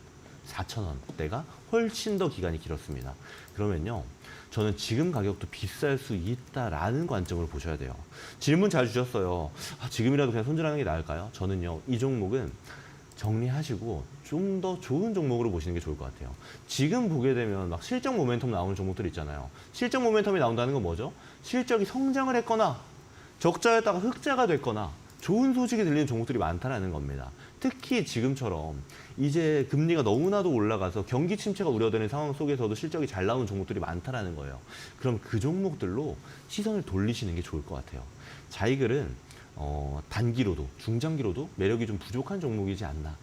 4,000원대가 훨씬 더 기간이 길었습니다. 그러면요. 저는 지금 가격도 비쌀 수 있다라는 관점으로 보셔야 돼요. 질문 잘 주셨어요. 지금이라도 그냥 손절하는 게 나을까요? 저는요. 이 종목은 정리하시고 좀 더 좋은 종목으로 보시는 게 좋을 것 같아요. 지금 보게 되면 막 실적 모멘텀 나오는 종목들 있잖아요. 실적 모멘텀이 나온다는 건 뭐죠? 실적이 성장을 했거나 적자였다가 흑자가 됐거나 좋은 소식이 들리는 종목들이 많다는 겁니다. 특히 지금처럼 이제 금리가 너무나도 올라가서 경기 침체가 우려되는 상황 속에서도 실적이 잘 나오는 종목들이 많다는 거예요. 그럼 그 종목들로 시선을 돌리시는 게 좋을 것 같아요. 자이글은 단기로도 중장기로도 매력이 좀 부족한 종목이지 않나.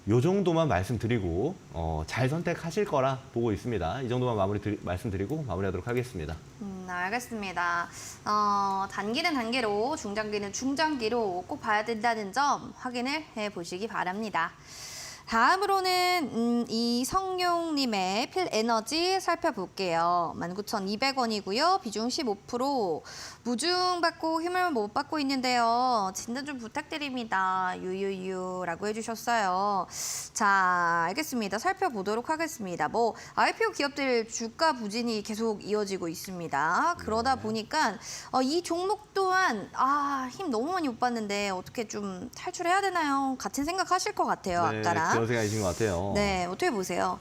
요 정도만 말씀드리고 잘 선택하실 거라 보고 있습니다. 이 정도만 말씀드리고 마무리하도록 하겠습니다. 알겠습니다. 단기는 단기로, 중장기는 중장기로 꼭 봐야 된다는 점 확인을 해보시기 바랍니다. 다음으로는 이성용님의 필에너지 살펴볼게요. 19,200원이고요. 비중 15%. 무중 받고 힘을 못 받고 있는데요. 진단 좀 부탁드립니다. 유유유라고 해주셨어요. 자, 알겠습니다. 살펴보도록 하겠습니다. 뭐 IPO 기업들 주가 부진이 계속 이어지고 있습니다. 그러다 보니까 이 종목 또한 힘 너무 많이 못 받는데 어떻게 좀 탈출해야 되나요? 같은 생각하실 것 같아요. 네, 아까랑. 그런 생각이신 것 같아요. 네, 어떻게 보세요?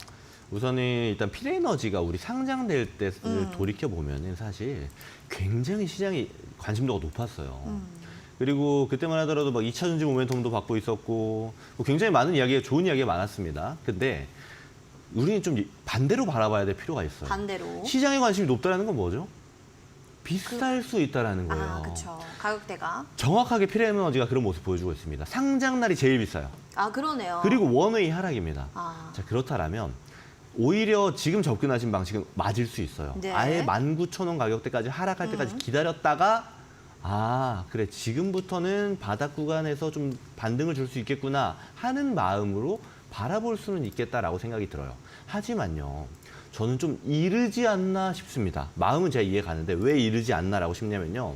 우선은 일단 필에너지가 우리 상장될 때를 돌이켜 보면은 사실 굉장히 시장이 관심도가 높았어요. 그리고 그때만 하더라도 막 2차 전지 모멘텀도 받고 있었고 굉장히 많은 이야기가 좋은 이야기가 많았습니다. 근데 우리는 좀 반대로 바라봐야 될 필요가 있어요. 반대로. 시장의 관심이 높다라는 건 뭐죠? 비쌀 수 있다라는 거예요. 그렇죠. 가격대가. 정확하게 필에너지가 그런 모습 보여주고 있습니다. 상장 날이 제일 비싸요. 그러네요. 그리고 원웨이 하락입니다. 아. 자, 그렇다면 오히려 지금 접근하신 방식은 맞을 수 있어요. 네. 아예 19,000원 가격대까지 하락할 때까지 기다렸다가 그래 지금부터는 바닥 구간에서 좀 반등을 줄 수 있겠구나 하는 마음으로 바라볼 수는 있겠다라고 생각이 들어요. 하지만요. 저는 좀 이르지 않나 싶습니다. 마음은 제가 이해 가는데 왜 이르지 않나라고 싶냐면요.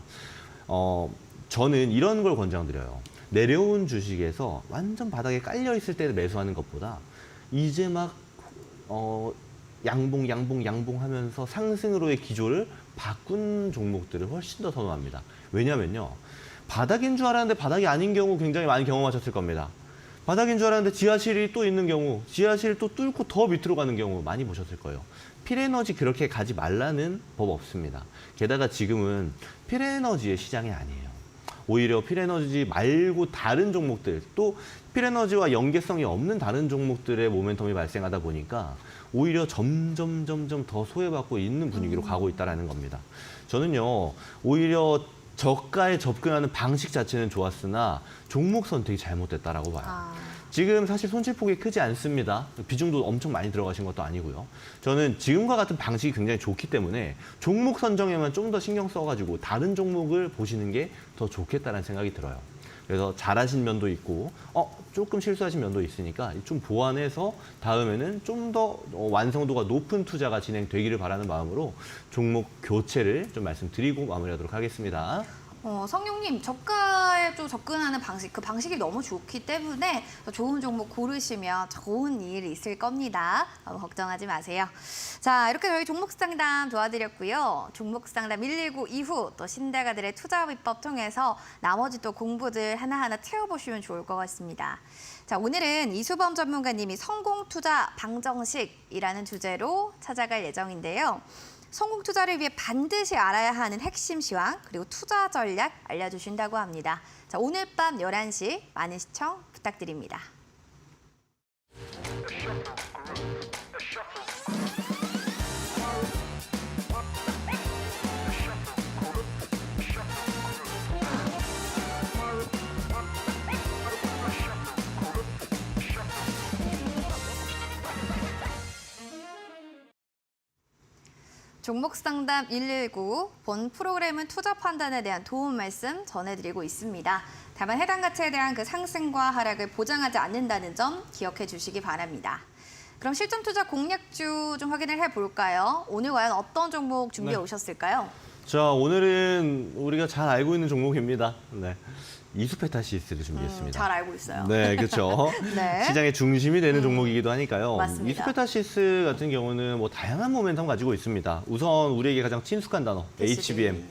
저는 이런 걸 권장드려요. 내려온 주식에서 완전 바닥에 깔려 있을 때 매수하는 것보다 이제 막 양봉 하면서 상승으로의 기조를 바꾼 종목들을 훨씬 더 선호합니다. 왜냐면요. 바닥인 줄 알았는데 바닥이 아닌 경우 굉장히 많이 경험하셨을 겁니다. 바닥인 줄 알았는데 지하실이 또 있는 경우, 지하실 또 뚫고 더 밑으로 가는 경우 많이 보셨을 거예요. 필에너지 그렇게 가지 말라는 법 없습니다. 게다가 지금은 필에너지의 시장이 아니에요. 오히려 필에너지 말고 다른 종목들, 또 필에너지와 연계성이 없는 다른 종목들의 모멘텀이 발생하다 보니까 오히려 점점 더 소외받고 있는 분위기로 가고 있다는 겁니다. 저는요, 오히려 저가에 접근하는 방식 자체는 좋았으나 종목 선택이 잘못됐다라고 봐요. 지금 사실 손실폭이 크지 않습니다. 비중도 엄청 많이 들어가신 것도 아니고요. 저는 지금과 같은 방식이 굉장히 좋기 때문에 종목 선정에만 좀 더 신경 써가지고 다른 종목을 보시는 게 더 좋겠다는 생각이 들어요. 그래서 잘하신 면도 있고 조금 실수하신 면도 있으니까 좀 보완해서 다음에는 좀 더 완성도가 높은 투자가 진행되기를 바라는 마음으로 종목 교체를 좀 말씀드리고 마무리하도록 하겠습니다. 성용님, 저가에 좀 접근하는 방식, 그 방식이 너무 좋기 때문에 더 좋은 종목 고르시면 좋은 일이 있을 겁니다. 너무 걱정하지 마세요. 자, 이렇게 저희 종목 상담 도와드렸고요. 종목 상담 119 이후 또 신대가들의 투자 비법 통해서 나머지 또 공부들 하나하나 채워보시면 좋을 것 같습니다. 자, 오늘은 이수범 전문가님이 성공 투자 방정식이라는 주제로 찾아갈 예정인데요. 성공 투자를 위해 반드시 알아야 하는 핵심 시황 그리고 투자 전략 알려주신다고 합니다. 자, 오늘 밤 11시 많은 시청 부탁드립니다. 종목 상담 119, 본 프로그램은 투자 판단에 대한 도움 말씀 전해드리고 있습니다. 다만 해당 가치에 대한 그 상승과 하락을 보장하지 않는다는 점 기억해 주시기 바랍니다. 그럼 실전 투자 공략주 좀 확인을 해볼까요? 오늘 과연 어떤 종목 준비해 오셨을까요? 자, 오늘은 우리가 잘 알고 있는 종목입니다. 네. 이수페타시스를 준비했습니다. 잘 알고 있어요. 네, 그렇죠. 네. 시장의 중심이 되는 종목이기도 하니까요. 맞습니다. 이수페타시스 같은 경우는 뭐 다양한 모멘텀 가지고 있습니다. 우선 우리에게 가장 친숙한 단어, HBM,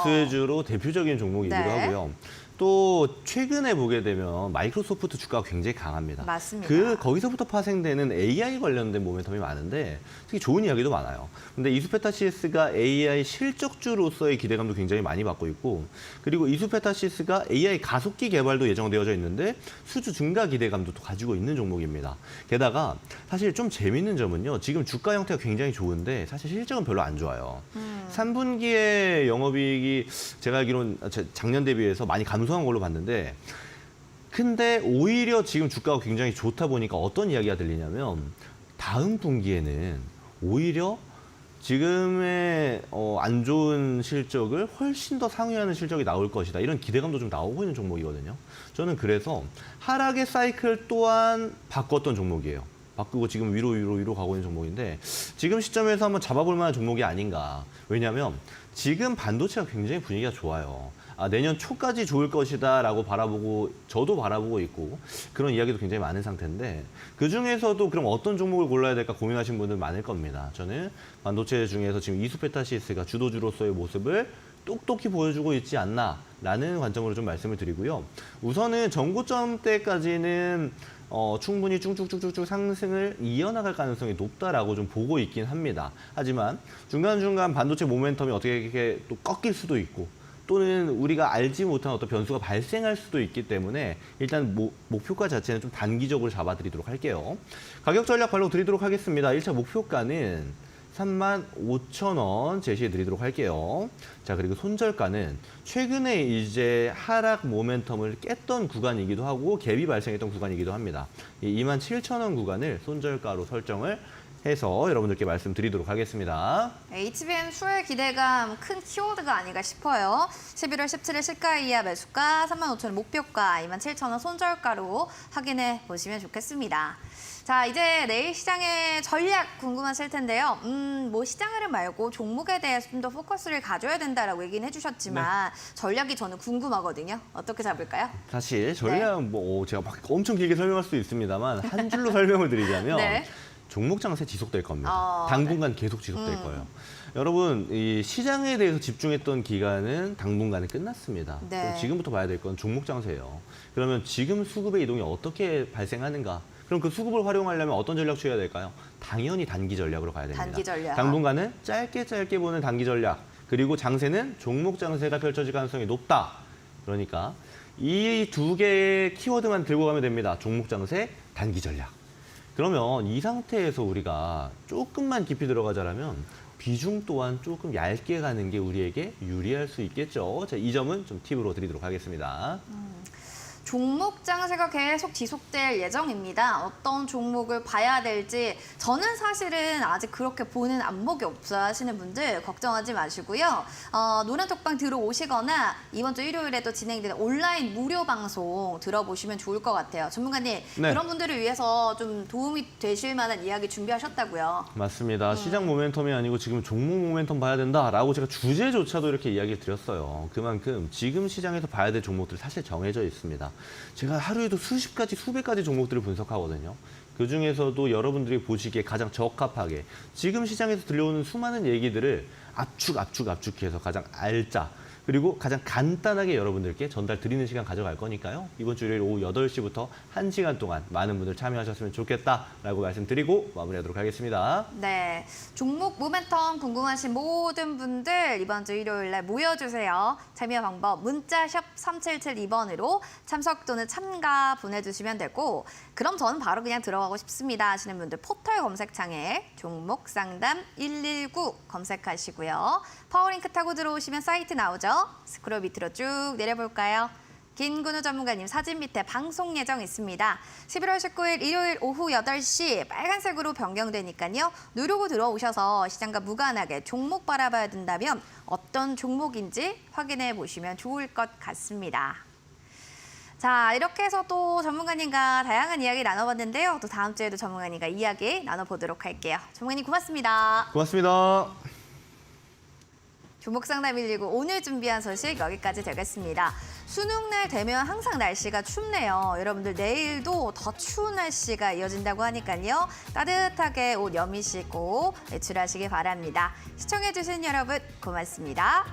수혜주로 대표적인 종목이기도 네. 하고요. 또 최근에 보게 되면 마이크로소프트 주가가 굉장히 강합니다. 맞습니다. 거기서부터 파생되는 AI 관련된 모멘텀이 많은데 특히 좋은 이야기도 많아요. 근데 이수페타시스가 AI 실적주로서의 기대감도 굉장히 많이 받고 있고, 그리고 이수페타시스가 AI 가속기 개발도 예정되어져 있는데 수주 증가 기대감도 또 가지고 있는 종목입니다. 게다가 사실 좀 재밌는 점은요. 지금 주가 형태가 굉장히 좋은데 사실 실적은 별로 안 좋아요. 3분기에 영업이익이 제가 알기로는 작년 대비해서 많이 감소한 걸로 봤는데, 근데 오히려 지금 주가가 굉장히 좋다 보니까 어떤 이야기가 들리냐면 다음 분기에는 오히려 지금의 안 좋은 실적을 훨씬 더 상회하는 실적이 나올 것이다. 이런 기대감도 좀 나오고 있는 종목이거든요. 저는 그래서 하락의 사이클 또한 바꿨던 종목이에요. 바꾸고 지금 위로 가고 있는 종목인데 지금 시점에서 한번 잡아볼 만한 종목이 아닌가. 왜냐하면 지금 반도체가 굉장히 분위기가 좋아요. 내년 초까지 좋을 것이다라고 저도 바라보고 있고 그런 이야기도 굉장히 많은 상태인데 그중에서도 그럼 어떤 종목을 골라야 될까 고민하시는 분들 많을 겁니다. 저는 반도체 중에서 지금 이수페타시스가 주도주로서의 모습을 똑똑히 보여주고 있지 않나라는 관점으로 좀 말씀을 드리고요. 우선은 전고점 때까지는 충분히 쭉쭉쭉쭉 상승을 이어나갈 가능성이 높다라고 좀 보고 있긴 합니다. 하지만 중간중간 반도체 모멘텀이 어떻게 이렇게 또 꺾일 수도 있고 또는 우리가 알지 못한 어떤 변수가 발생할 수도 있기 때문에 일단 목표가 자체는 좀 단기적으로 잡아드리도록 할게요. 가격 전략 발로 드리도록 하겠습니다. 1차 목표가는 35,000원 제시해드리도록 할게요. 자, 그리고 손절가는 최근에 이제 하락 모멘텀을 깼던 구간이기도 하고 갭이 발생했던 구간이기도 합니다. 이 27,000원 구간을 손절가로 설정을 해서 여러분들께 말씀드리도록 하겠습니다. HBM 수혜 기대감 큰 키워드가 아닌가 싶어요. 11월 17일 시가 이하 매수가 35,000원 목표가 27,000원 손절가로 확인해 보시면 좋겠습니다. 자, 이제 내일 시장의 전략 궁금하실 텐데요. 뭐 시장 흐름 말고 종목에 대해서 좀 더 포커스를 가져야 된다라고 얘기는 해주셨지만 전략이 저는 궁금하거든요. 어떻게 잡을까요? 사실 전략 제가 막 엄청 길게 설명할 수도 있습니다만 한 줄로 설명을 드리자면 네. 종목 장세 지속될 겁니다. 당분간 계속 지속될 거예요. 여러분, 이 시장에 대해서 집중했던 기간은 당분간에 끝났습니다. 네. 지금부터 봐야 될 건 종목 장세예요. 그러면 지금 수급의 이동이 어떻게 발생하는가? 그럼 그 수급을 활용하려면 어떤 전략 취해야 될까요? 당연히 단기 전략으로 가야 됩니다. 단기 전략. 당분간은 짧게 보는 단기 전략. 그리고 장세는 종목 장세가 펼쳐질 가능성이 높다. 그러니까 이 두 개의 키워드만 들고 가면 됩니다. 종목 장세, 단기 전략. 그러면 이 상태에서 우리가 조금만 깊이 들어가자면 비중 또한 조금 얇게 가는 게 우리에게 유리할 수 있겠죠. 자, 이 점은 좀 팁으로 드리도록 하겠습니다. 종목 장세가 계속 지속될 예정입니다. 어떤 종목을 봐야 될지 저는 사실은 아직 그렇게 보는 안목이 없어 하시는 분들 걱정하지 마시고요. 노란톡방 들어오시거나 이번 주 일요일에도 진행되는 온라인 무료 방송 들어보시면 좋을 것 같아요. 전문가님, 네. 그런 분들을 위해서 좀 도움이 되실 만한 이야기 준비하셨다고요. 맞습니다. 시장 모멘텀이 아니고 지금 종목 모멘텀 봐야 된다라고 제가 주제조차도 이렇게 이야기를 드렸어요. 그만큼 지금 시장에서 봐야 될 종목들이 사실 정해져 있습니다. 제가 하루에도 수십 가지, 수백 가지 종목들을 분석하거든요. 그중에서도 여러분들이 보시기에 가장 적합하게 지금 시장에서 들려오는 수많은 얘기들을 압축해서 가장 알짜 그리고 가장 간단하게 여러분들께 전달 드리는 시간 가져갈 거니까요. 이번 주 일요일 오후 8시부터 1시간 동안 많은 분들 참여하셨으면 좋겠다라고 말씀드리고 마무리하도록 하겠습니다. 네, 종목 모멘텀 궁금하신 모든 분들 이번 주 일요일에 모여주세요. 참여 방법 문자샵 3772번으로 참석 또는 참가 보내주시면 되고 그럼 저는 바로 그냥 들어가고 싶습니다 하시는 분들 포털 검색창에 종목 상담 119 검색하시고요. 파워링크 타고 들어오시면 사이트 나오죠. 스크롤 밑으로 쭉 내려볼까요? 김근우 전문가님 사진 밑에 방송 예정 있습니다. 11월 19일 일요일 오후 8시 빨간색으로 변경되니까요. 누르고 들어오셔서 시장과 무관하게 종목 바라봐야 된다면 어떤 종목인지 확인해 보시면 좋을 것 같습니다. 자, 이렇게 해서 또 전문가님과 다양한 이야기 나눠봤는데요. 또 다음 주에도 전문가님과 이야기 나눠보도록 할게요. 전문가님 고맙습니다. 고맙습니다. 종목 상담 119 오늘 준비한 소식 여기까지 되겠습니다. 수능날 되면 항상 날씨가 춥네요. 여러분들 내일도 더 추운 날씨가 이어진다고 하니까요. 따뜻하게 옷 여미시고 외출하시기 바랍니다. 시청해주신 여러분 고맙습니다.